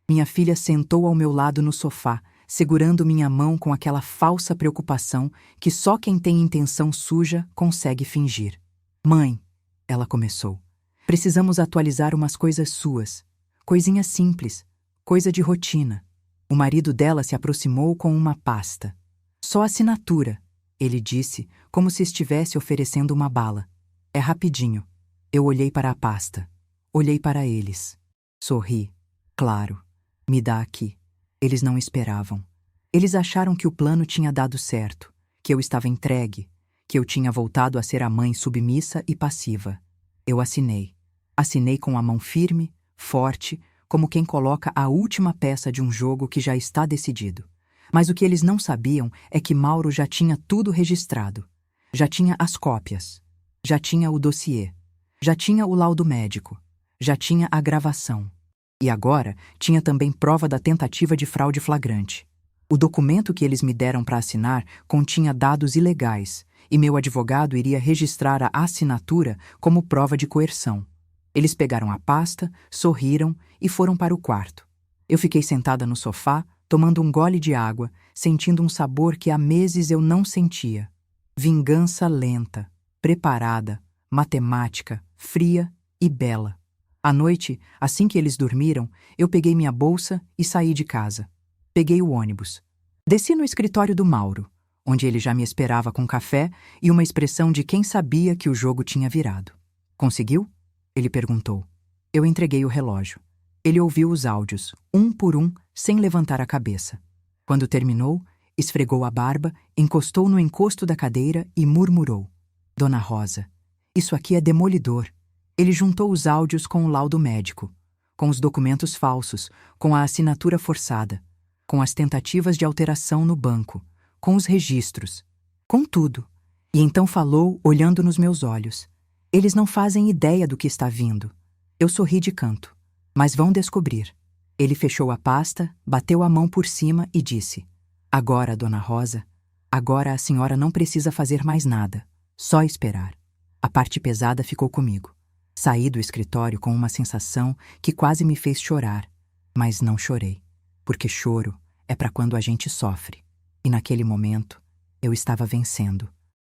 Minha filha sentou ao meu lado no sofá, segurando minha mão com aquela falsa preocupação que só quem tem intenção suja consegue fingir. Mãe, ela começou, precisamos atualizar umas coisas suas. Coisinha simples, coisa de rotina. O marido dela se aproximou com uma pasta. Só assinatura, ele disse, como se estivesse oferecendo uma bala. É rapidinho. Eu olhei para a pasta. Olhei para eles. Sorri. Claro. Me dá aqui. Eles não esperavam. Eles acharam que o plano tinha dado certo, que eu estava entregue, que eu tinha voltado a ser a mãe submissa e passiva. Eu assinei. Assinei com a mão firme, forte, como quem coloca a última peça de um jogo que já está decidido. Mas o que eles não sabiam é que Mauro já tinha tudo registrado. Já tinha as cópias. Já tinha o dossiê. Já tinha o laudo médico. Já tinha a gravação. E agora tinha também prova da tentativa de fraude flagrante. O documento que eles me deram para assinar continha dados ilegais, e meu advogado iria registrar a assinatura como prova de coerção. Eles pegaram a pasta, sorriram e foram para o quarto. Eu fiquei sentada no sofá, tomando um gole de água, sentindo um sabor que há meses eu não sentia. Vingança lenta, preparada, matemática, fria e bela. À noite, assim que eles dormiram, eu peguei minha bolsa e saí de casa. Peguei o ônibus. Desci no escritório do Mauro, onde ele já me esperava com café e uma expressão de quem sabia que o jogo tinha virado. Conseguiu? Ele perguntou. Eu entreguei o relógio. Ele ouviu os áudios, um por um, sem levantar a cabeça. Quando terminou, esfregou a barba, encostou no encosto da cadeira e murmurou. Dona Rosa, isso aqui é demolidor. Ele juntou os áudios com o laudo médico, com os documentos falsos, com a assinatura forçada, com as tentativas de alteração no banco, com os registros, com tudo. E então falou, olhando nos meus olhos. Eles não fazem ideia do que está vindo. Eu sorri de canto. Mas vão descobrir. Ele fechou a pasta, bateu a mão por cima e disse: Agora, Dona Rosa, agora a senhora não precisa fazer mais nada. Só esperar. A parte pesada ficou comigo. Saí do escritório com uma sensação que quase me fez chorar. Mas não chorei. Porque choro é para quando a gente sofre. E naquele momento, eu estava vencendo.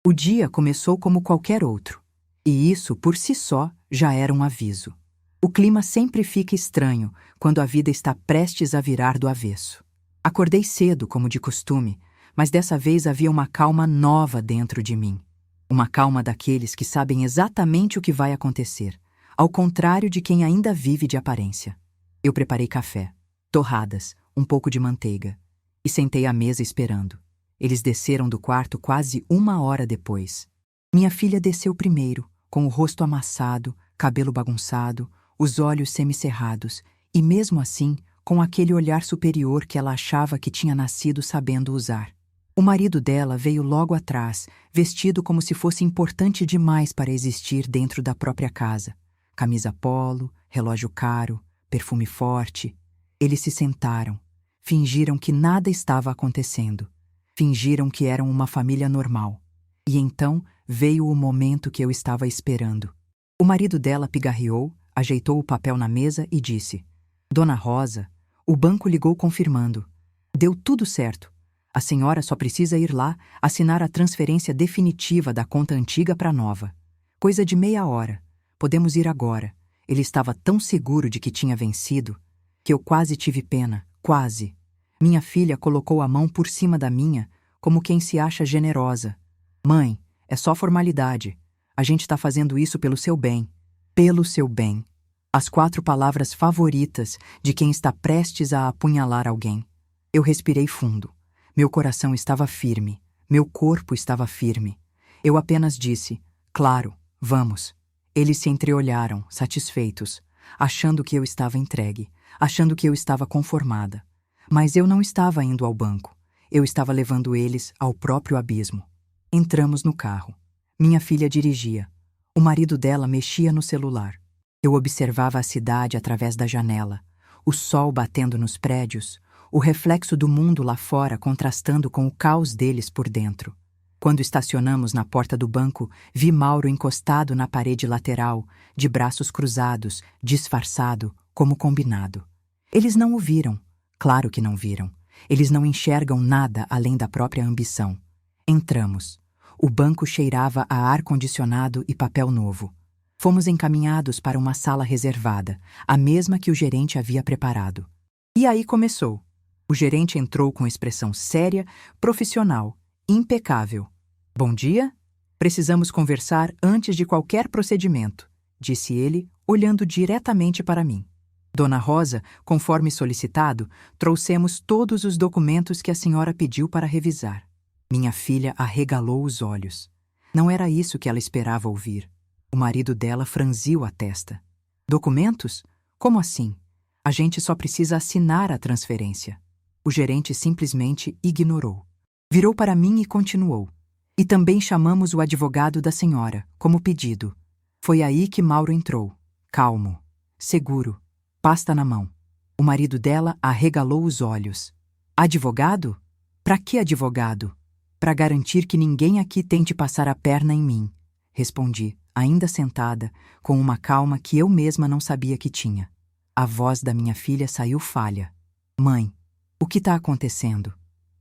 O dia começou como qualquer outro. E isso, por si só, já era um aviso. O clima sempre fica estranho quando a vida está prestes a virar do avesso. Acordei cedo, como de costume, mas dessa vez havia uma calma nova dentro de mim. Uma calma daqueles que sabem exatamente o que vai acontecer, ao contrário de quem ainda vive de aparência. Eu preparei café, torradas, um pouco de manteiga, e sentei à mesa esperando. Eles desceram do quarto quase 1 hora depois. Minha filha desceu primeiro, com o rosto amassado, cabelo bagunçado, os olhos semicerrados e, mesmo assim, com aquele olhar superior que ela achava que tinha nascido sabendo usar. O marido dela veio logo atrás, vestido como se fosse importante demais para existir dentro da própria casa. Camisa polo, relógio caro, perfume forte. Eles se sentaram, fingiram que nada estava acontecendo. Fingiram que eram uma família normal. E então veio o momento que eu estava esperando. O marido dela pigarreou, ajeitou o papel na mesa e disse: Dona Rosa, o banco ligou confirmando. Deu tudo certo. A senhora só precisa ir lá assinar a transferência definitiva da conta antiga para a nova. Coisa de meia hora. Podemos ir agora. Ele estava tão seguro de que tinha vencido que eu quase tive pena, quase. Minha filha colocou a mão por cima da minha, como quem se acha generosa. Mãe, é só formalidade. A gente está fazendo isso pelo seu bem. Pelo seu bem. As 4 palavras favoritas de quem está prestes a apunhalar alguém. Eu respirei fundo. Meu coração estava firme. Meu corpo estava firme. Eu apenas disse: claro, vamos. Eles se entreolharam, satisfeitos, achando que eu estava entregue, achando que eu estava conformada. Mas eu não estava indo ao banco. Eu estava levando eles ao próprio abismo. Entramos no carro. Minha filha dirigia. O marido dela mexia no celular. Eu observava a cidade através da janela, o sol batendo nos prédios, o reflexo do mundo lá fora contrastando com o caos deles por dentro. Quando estacionamos na porta do banco, vi Mauro encostado na parede lateral, de braços cruzados, disfarçado, como combinado. Eles não o viram. Claro que não viram. Eles não enxergam nada além da própria ambição. Entramos. O banco cheirava a ar-condicionado e papel novo. Fomos encaminhados para uma sala reservada, a mesma que o gerente havia preparado. E aí começou. O gerente entrou com expressão séria, profissional, impecável. Bom dia? Precisamos conversar antes de qualquer procedimento, disse ele, olhando diretamente para mim. Dona Rosa, conforme solicitado, trouxemos todos os documentos que a senhora pediu para revisar. Minha filha arregalou os olhos. Não era isso que ela esperava ouvir. O marido dela franziu a testa. Documentos? Como assim? A gente só precisa assinar a transferência. O gerente simplesmente ignorou. Virou para mim e continuou. E também chamamos o advogado da senhora, como pedido. Foi aí que Mauro entrou. Calmo, seguro, pasta na mão. O marido dela arregalou os olhos. Advogado? Pra que advogado? Para garantir que ninguém aqui tente passar a perna em mim, respondi, ainda sentada, com uma calma que eu mesma não sabia que tinha. A voz da minha filha saiu falha. Mãe, o que está acontecendo?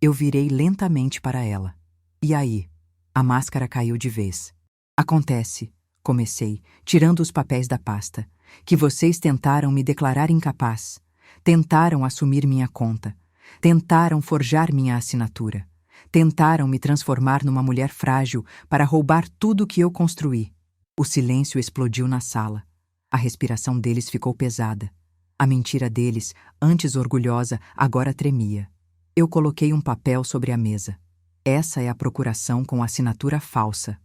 Eu virei lentamente para ela. E aí? A máscara caiu de vez. Acontece, comecei, tirando os papéis da pasta, que vocês tentaram me declarar incapaz, tentaram assumir minha conta, tentaram forjar minha assinatura, tentaram me transformar numa mulher frágil para roubar tudo que eu construí. O silêncio explodiu na sala. A respiração deles ficou pesada. A mentira deles, antes orgulhosa, agora tremia. Eu coloquei um papel sobre a mesa. Essa é a procuração com assinatura falsa.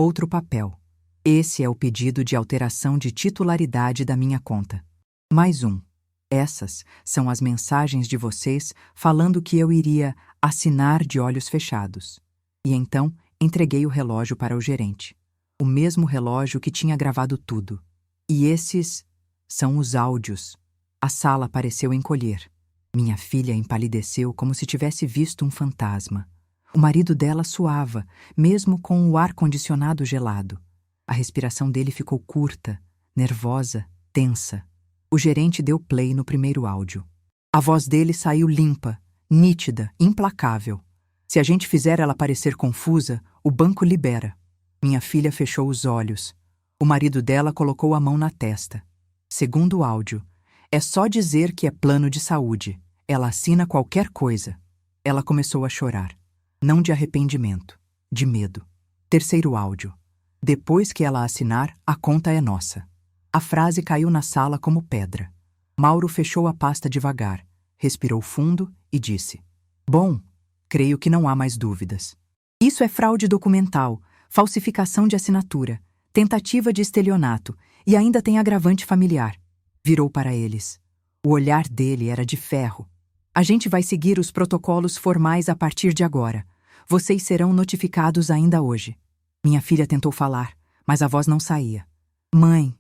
Outro papel. Esse é o pedido de alteração de titularidade da minha conta. Mais um. Essas são as mensagens de vocês falando que eu iria assinar de olhos fechados. E então entreguei o relógio para o gerente. O mesmo relógio que tinha gravado tudo. E esses são os áudios. A sala pareceu encolher. Minha filha empalideceu como se tivesse visto um fantasma. O marido dela suava, mesmo com o ar-condicionado gelado. A respiração dele ficou curta, nervosa, tensa. O gerente deu play no primeiro áudio. A voz dele saiu limpa, nítida, implacável. Se a gente fizer ela parecer confusa, o banco libera. Minha filha fechou os olhos. O marido dela colocou a mão na testa. Segundo áudio. É só dizer que é plano de saúde. Ela assina qualquer coisa. Ela começou a chorar. Não de arrependimento, de medo. Terceiro áudio. Depois que ela assinar, a conta é nossa. A frase caiu na sala como pedra. Mauro fechou a pasta devagar, respirou fundo e disse: Bom, creio que não há mais dúvidas. Isso é fraude documental, falsificação de assinatura, tentativa de estelionato e ainda tem agravante familiar. Virou para eles. O olhar dele era de ferro. A gente vai seguir os protocolos formais a partir de agora. Vocês serão notificados ainda hoje. Minha filha tentou falar, mas a voz não saía. Mãe,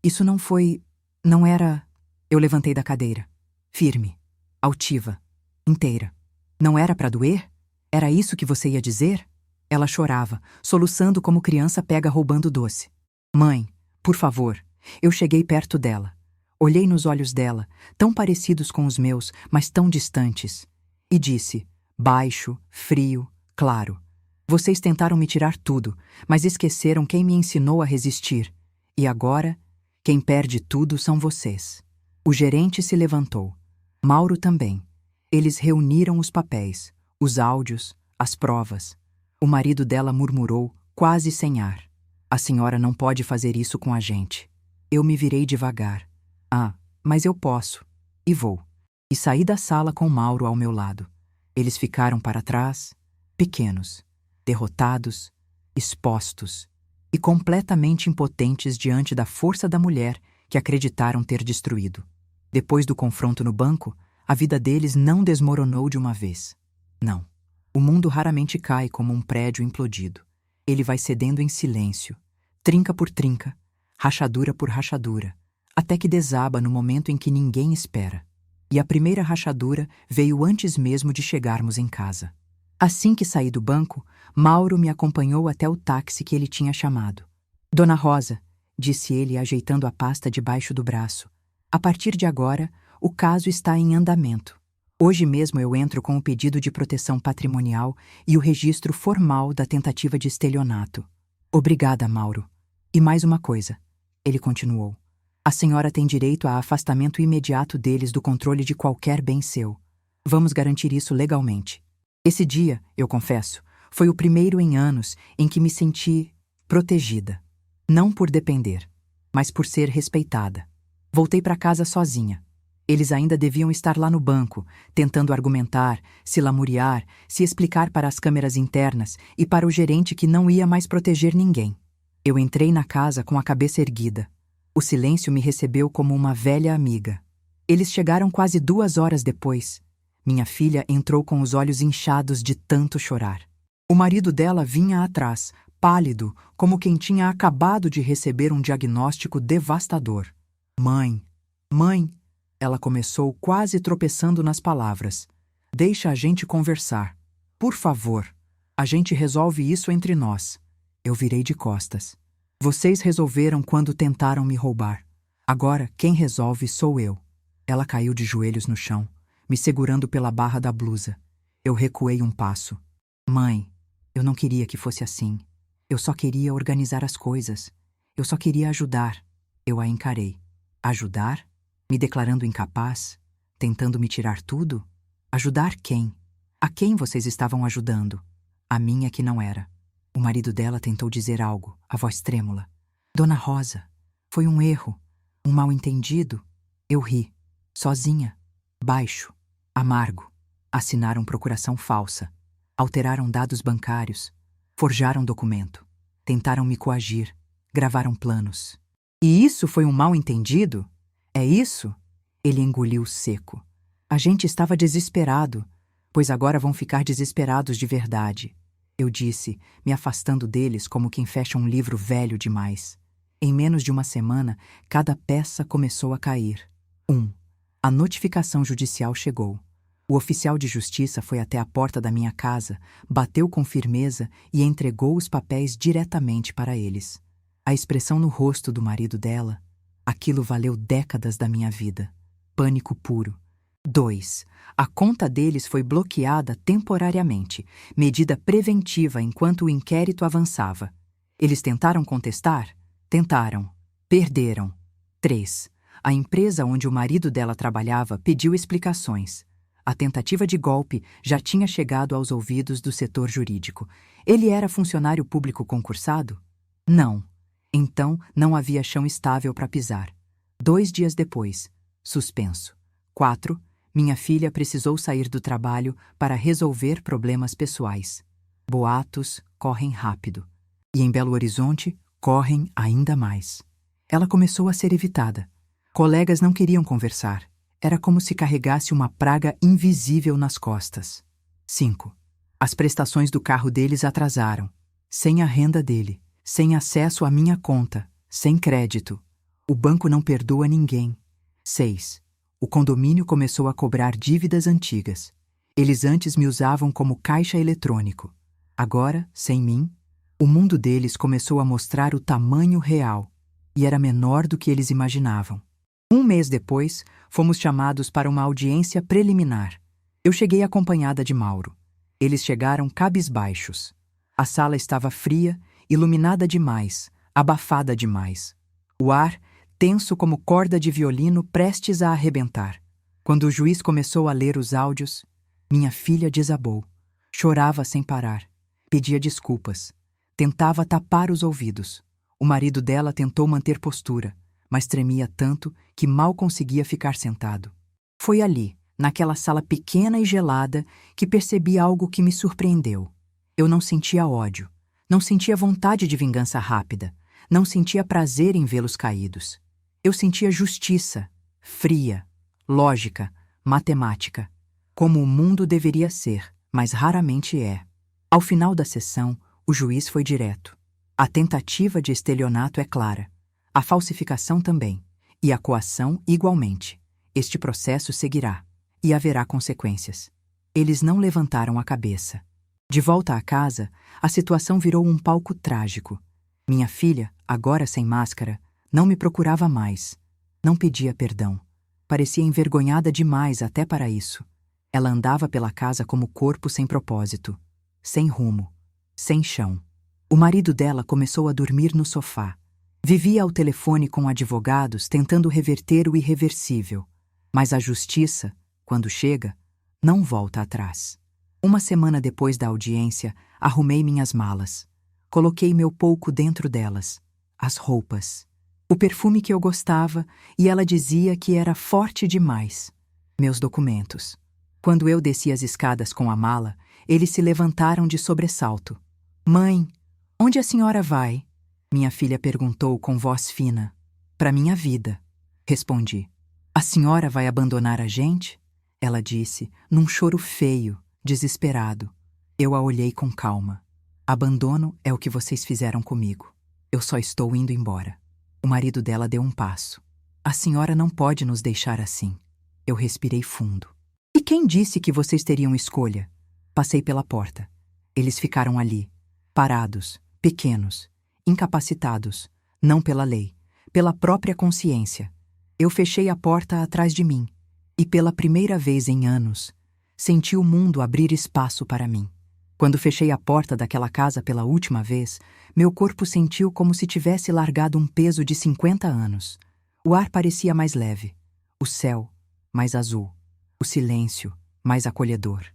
isso não foi... Não era... Eu levantei da cadeira. Firme. Altiva. Inteira. Não era para doer? Era isso que você ia dizer? Ela chorava, soluçando como criança pega roubando doce. Mãe, por favor. Eu cheguei perto dela. Olhei nos olhos dela, tão parecidos com os meus, mas tão distantes. E disse, baixo, frio, claro. Vocês tentaram me tirar tudo, mas esqueceram quem me ensinou a resistir. E agora, quem perde tudo são vocês. O gerente se levantou. Mauro também. Eles reuniram os papéis, os áudios, as provas. O marido dela murmurou, quase sem ar. A senhora não pode fazer isso com a gente. Eu me virei devagar. Ah, mas eu posso. E vou. E saí da sala com Mauro ao meu lado. Eles ficaram para trás, pequenos, derrotados, expostos e completamente impotentes diante da força da mulher que acreditaram ter destruído. Depois do confronto no banco, a vida deles não desmoronou de uma vez. Não. O mundo raramente cai como um prédio implodido. Ele vai cedendo em silêncio, trinca por trinca, rachadura por rachadura, até que desaba no momento em que ninguém espera. E a primeira rachadura veio antes mesmo de chegarmos em casa. Assim que saí do banco, Mauro me acompanhou até o táxi que ele tinha chamado. Dona Rosa, disse ele ajeitando a pasta debaixo do braço, a partir de agora, o caso está em andamento. Hoje mesmo eu entro com o pedido de proteção patrimonial e o registro formal da tentativa de estelionato. Obrigada, Mauro. E mais uma coisa, ele continuou. A senhora tem direito a afastamento imediato deles do controle de qualquer bem seu. Vamos garantir isso legalmente. Esse dia, eu confesso, foi o primeiro em anos em que me senti protegida. Não por depender, mas por ser respeitada. Voltei para casa sozinha. Eles ainda deviam estar lá no banco, tentando argumentar, se lamuriar, se explicar para as câmeras internas e para o gerente que não ia mais proteger ninguém. Eu entrei na casa com a cabeça erguida. O silêncio me recebeu como uma velha amiga. Eles chegaram quase 2 horas depois. Minha filha entrou com os olhos inchados de tanto chorar. O marido dela vinha atrás, pálido, como quem tinha acabado de receber um diagnóstico devastador. Mãe, mãe, ela começou quase tropeçando nas palavras. Deixa a gente conversar. Por favor, a gente resolve isso entre nós. Eu virei de costas. Vocês resolveram quando tentaram me roubar. Agora quem resolve sou eu. Ela caiu de joelhos no chão, me segurando pela barra da blusa. Eu recuei um passo. Mãe, eu não queria que fosse assim. Eu só queria organizar as coisas. Eu só queria ajudar. Eu a encarei. Ajudar? Me declarando incapaz? Tentando me tirar tudo? Ajudar quem? A quem vocês estavam ajudando? A mim é que não era. O marido dela tentou dizer algo, a voz trêmula. Dona Rosa, foi um erro, um mal-entendido. Eu ri, sozinha, baixo, amargo. Assinaram procuração falsa, alteraram dados bancários, forjaram documento. Tentaram me coagir, gravaram planos. E isso foi um mal-entendido? É isso? Ele engoliu seco. A gente estava desesperado, pois agora vão ficar desesperados de verdade. Eu disse, me afastando deles como quem fecha um livro velho demais. Em menos de uma semana, cada peça começou a cair. 1. A notificação judicial chegou. O oficial de justiça foi até a porta da minha casa, bateu com firmeza e entregou os papéis diretamente para eles. A expressão no rosto do marido dela, aquilo valeu décadas da minha vida. Pânico puro. 2. A conta deles foi bloqueada temporariamente, medida preventiva enquanto o inquérito avançava. Eles tentaram contestar? Tentaram. Perderam. 3. A empresa onde o marido dela trabalhava pediu explicações. A tentativa de golpe já tinha chegado aos ouvidos do setor jurídico. Ele era funcionário público concursado? Não. Então, não havia chão estável para pisar. 2 dias depois, suspenso. 4. Minha filha precisou sair do trabalho para resolver problemas pessoais. Boatos correm rápido. E em Belo Horizonte, correm ainda mais. Ela começou a ser evitada. Colegas não queriam conversar. Era como se carregasse uma praga invisível nas costas. 5. As prestações do carro deles atrasaram. Sem a renda dele, sem acesso à minha conta, sem crédito. O banco não perdoa ninguém. 6. O condomínio começou a cobrar dívidas antigas. Eles antes me usavam como caixa eletrônico. Agora, sem mim, o mundo deles começou a mostrar o tamanho real, e era menor do que eles imaginavam. 1 mês depois, fomos chamados para uma audiência preliminar. Eu cheguei acompanhada de Mauro. Eles chegaram cabisbaixos. A sala estava fria, iluminada demais, abafada demais. O ar, tenso como corda de violino prestes a arrebentar. Quando o juiz começou a ler os áudios, minha filha desabou. Chorava sem parar. Pedia desculpas. Tentava tapar os ouvidos. O marido dela tentou manter postura, mas tremia tanto que mal conseguia ficar sentado. Foi ali, naquela sala pequena e gelada, que percebi algo que me surpreendeu. Eu não sentia ódio, não sentia vontade de vingança rápida, não sentia prazer em vê-los caídos. Eu sentia justiça, fria, lógica, matemática, como o mundo deveria ser, mas raramente é. Ao final da sessão, o juiz foi direto. A tentativa de estelionato é clara. A falsificação também, e a coação igualmente. Este processo seguirá, e haverá consequências. Eles não levantaram a cabeça. De volta à casa, a situação virou um palco trágico. Minha filha, agora sem máscara, não me procurava mais. Não pedia perdão. Parecia envergonhada demais até para isso. Ela andava pela casa como corpo sem propósito, sem rumo, sem chão. O marido dela começou a dormir no sofá. Vivia ao telefone com advogados tentando reverter o irreversível. Mas a justiça, quando chega, não volta atrás. 1 semana depois da audiência, arrumei minhas malas. Coloquei meu pouco dentro delas. As roupas. O perfume que eu gostava, e ela dizia que era forte demais. Meus documentos. Quando eu desci as escadas com a mala, eles se levantaram de sobressalto. Mãe, onde a senhora vai? Minha filha perguntou com voz fina. Para minha vida, respondi. A senhora vai abandonar a gente? Ela disse, num choro feio, desesperado. Eu a olhei com calma. Abandono é o que vocês fizeram comigo. Eu só estou indo embora. O marido dela deu um passo. A senhora não pode nos deixar assim. Eu respirei fundo. E quem disse que vocês teriam escolha? Passei pela porta. Eles ficaram ali, parados, pequenos, incapacitados, não pela lei, pela própria consciência. Eu fechei a porta atrás de mim, e pela primeira vez em anos, senti o mundo abrir espaço para mim. Quando fechei a porta daquela casa pela última vez, meu corpo sentiu como se tivesse largado um peso de 50 anos. O ar parecia mais leve, o céu mais azul, o silêncio mais acolhedor.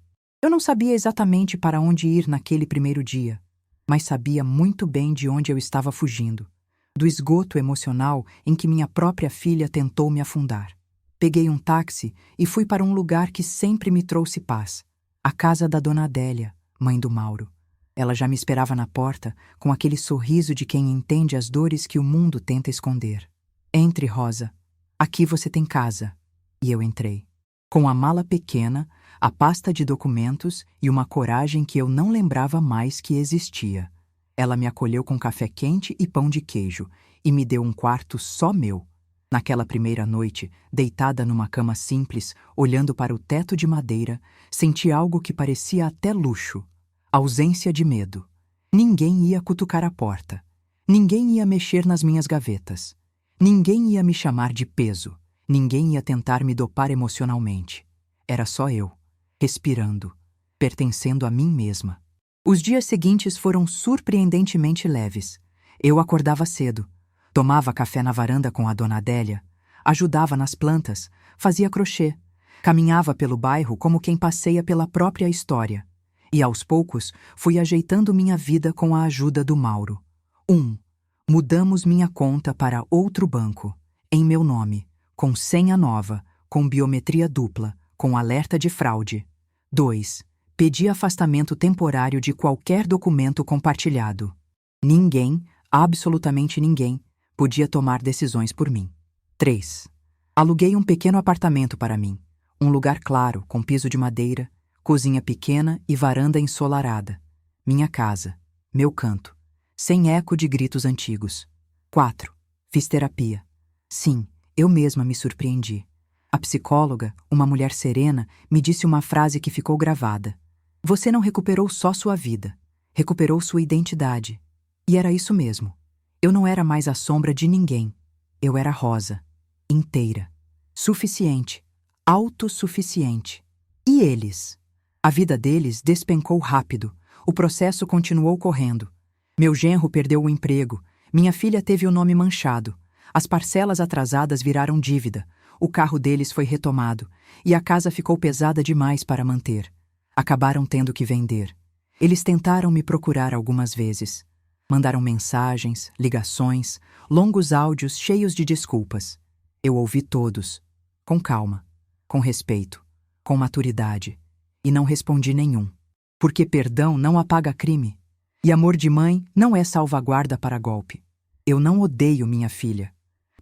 Eu não sabia exatamente para onde ir naquele primeiro dia, mas sabia muito bem de onde eu estava fugindo, do esgoto emocional em que minha própria filha tentou me afundar. Peguei um táxi e fui para um lugar que sempre me trouxe paz, a casa da Dona Adélia, mãe do Mauro. Ela já me esperava na porta, com aquele sorriso de quem entende as dores que o mundo tenta esconder. Entre, Rosa. Aqui você tem casa. E eu entrei. Com a mala pequena, a pasta de documentos e uma coragem que eu não lembrava mais que existia. Ela me acolheu com café quente e pão de queijo e me deu um quarto só meu. Naquela primeira noite, deitada numa cama simples, olhando para o teto de madeira, senti algo que parecia até luxo. Ausência de medo. Ninguém ia cutucar a porta. Ninguém ia mexer nas minhas gavetas. Ninguém ia me chamar de peso. Ninguém ia tentar me dopar emocionalmente. Era só eu, respirando, pertencendo a mim mesma. Os dias seguintes foram surpreendentemente leves. Eu acordava cedo, tomava café na varanda com a dona Adélia, ajudava nas plantas, fazia crochê, caminhava pelo bairro como quem passeia pela própria história. E aos poucos fui ajeitando minha vida com a ajuda do Mauro. 1. Mudamos minha conta para outro banco, em meu nome, com senha nova, com biometria dupla, com alerta de fraude. 2. Pedi afastamento temporário de qualquer documento compartilhado. Ninguém, absolutamente ninguém, podia tomar decisões por mim. 3. Aluguei um pequeno apartamento para mim, um lugar claro, com piso de madeira, cozinha pequena e varanda ensolarada. Minha casa, meu canto, sem eco de gritos antigos. 4. Fiz terapia. Sim, eu mesma me surpreendi. A psicóloga, uma mulher serena, me disse uma frase que ficou gravada. Você não recuperou só sua vida, recuperou sua identidade. E era isso mesmo. Eu não era mais a sombra de ninguém. Eu era Rosa, inteira, suficiente, autossuficiente. E eles? A vida deles despencou rápido. O processo continuou correndo. Meu genro perdeu o emprego. Minha filha teve o nome manchado. As parcelas atrasadas viraram dívida. O carro deles foi retomado. E a casa ficou pesada demais para manter. Acabaram tendo que vender. Eles tentaram me procurar algumas vezes. Mandaram mensagens, ligações, longos áudios cheios de desculpas. Eu ouvi todos. Com calma, com respeito, com maturidade. E não respondi nenhum. Porque perdão não apaga crime. E amor de mãe não é salvaguarda para golpe. Eu não odeio minha filha.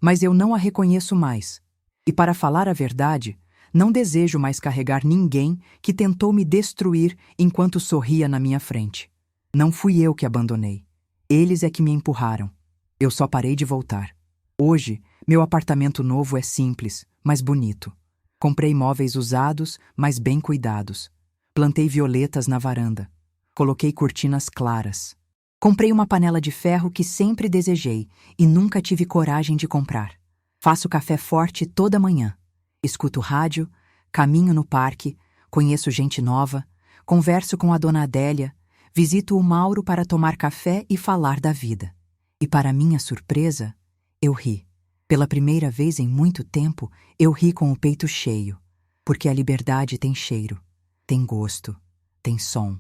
Mas eu não a reconheço mais. E para falar a verdade, não desejo mais carregar ninguém que tentou me destruir enquanto sorria na minha frente. Não fui eu que abandonei. Eles é que me empurraram. Eu só parei de voltar. Hoje, meu apartamento novo é simples, mas bonito. Comprei móveis usados, mas bem cuidados. Plantei violetas na varanda. Coloquei cortinas claras. Comprei uma panela de ferro que sempre desejei e nunca tive coragem de comprar. Faço café forte toda manhã. Escuto rádio, caminho no parque, conheço gente nova, converso com a dona Adélia, visito o Mauro para tomar café e falar da vida. E para minha surpresa, eu ri. Pela primeira vez em muito tempo, eu ri com o peito cheio, porque a liberdade tem cheiro, tem gosto, tem som.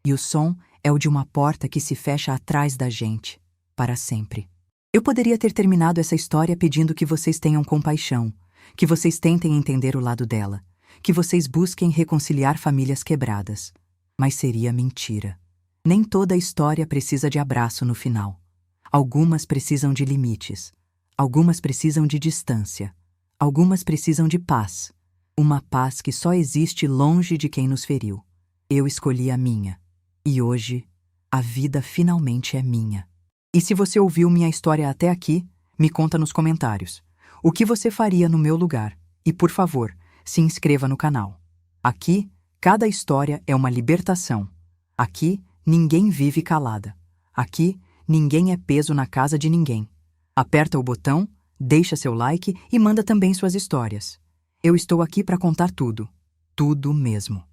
E o som é o de uma porta que se fecha atrás da gente, para sempre. Eu poderia ter terminado essa história pedindo que vocês tenham compaixão, que vocês tentem entender o lado dela, que vocês busquem reconciliar famílias quebradas. Mas seria mentira. Nem toda história precisa de abraço no final. Algumas precisam de limites. Algumas precisam de distância. Algumas precisam de paz. Uma paz que só existe longe de quem nos feriu. Eu escolhi a minha. E hoje, a vida finalmente é minha. E se você ouviu minha história até aqui, me conta nos comentários. O que você faria no meu lugar? E, por favor, se inscreva no canal. Aqui, cada história é uma libertação. Aqui, ninguém vive calada. Aqui, ninguém é peso na casa de ninguém. Aperta o botão, deixa seu like e manda também suas histórias. Eu estou aqui para contar tudo. Tudo mesmo.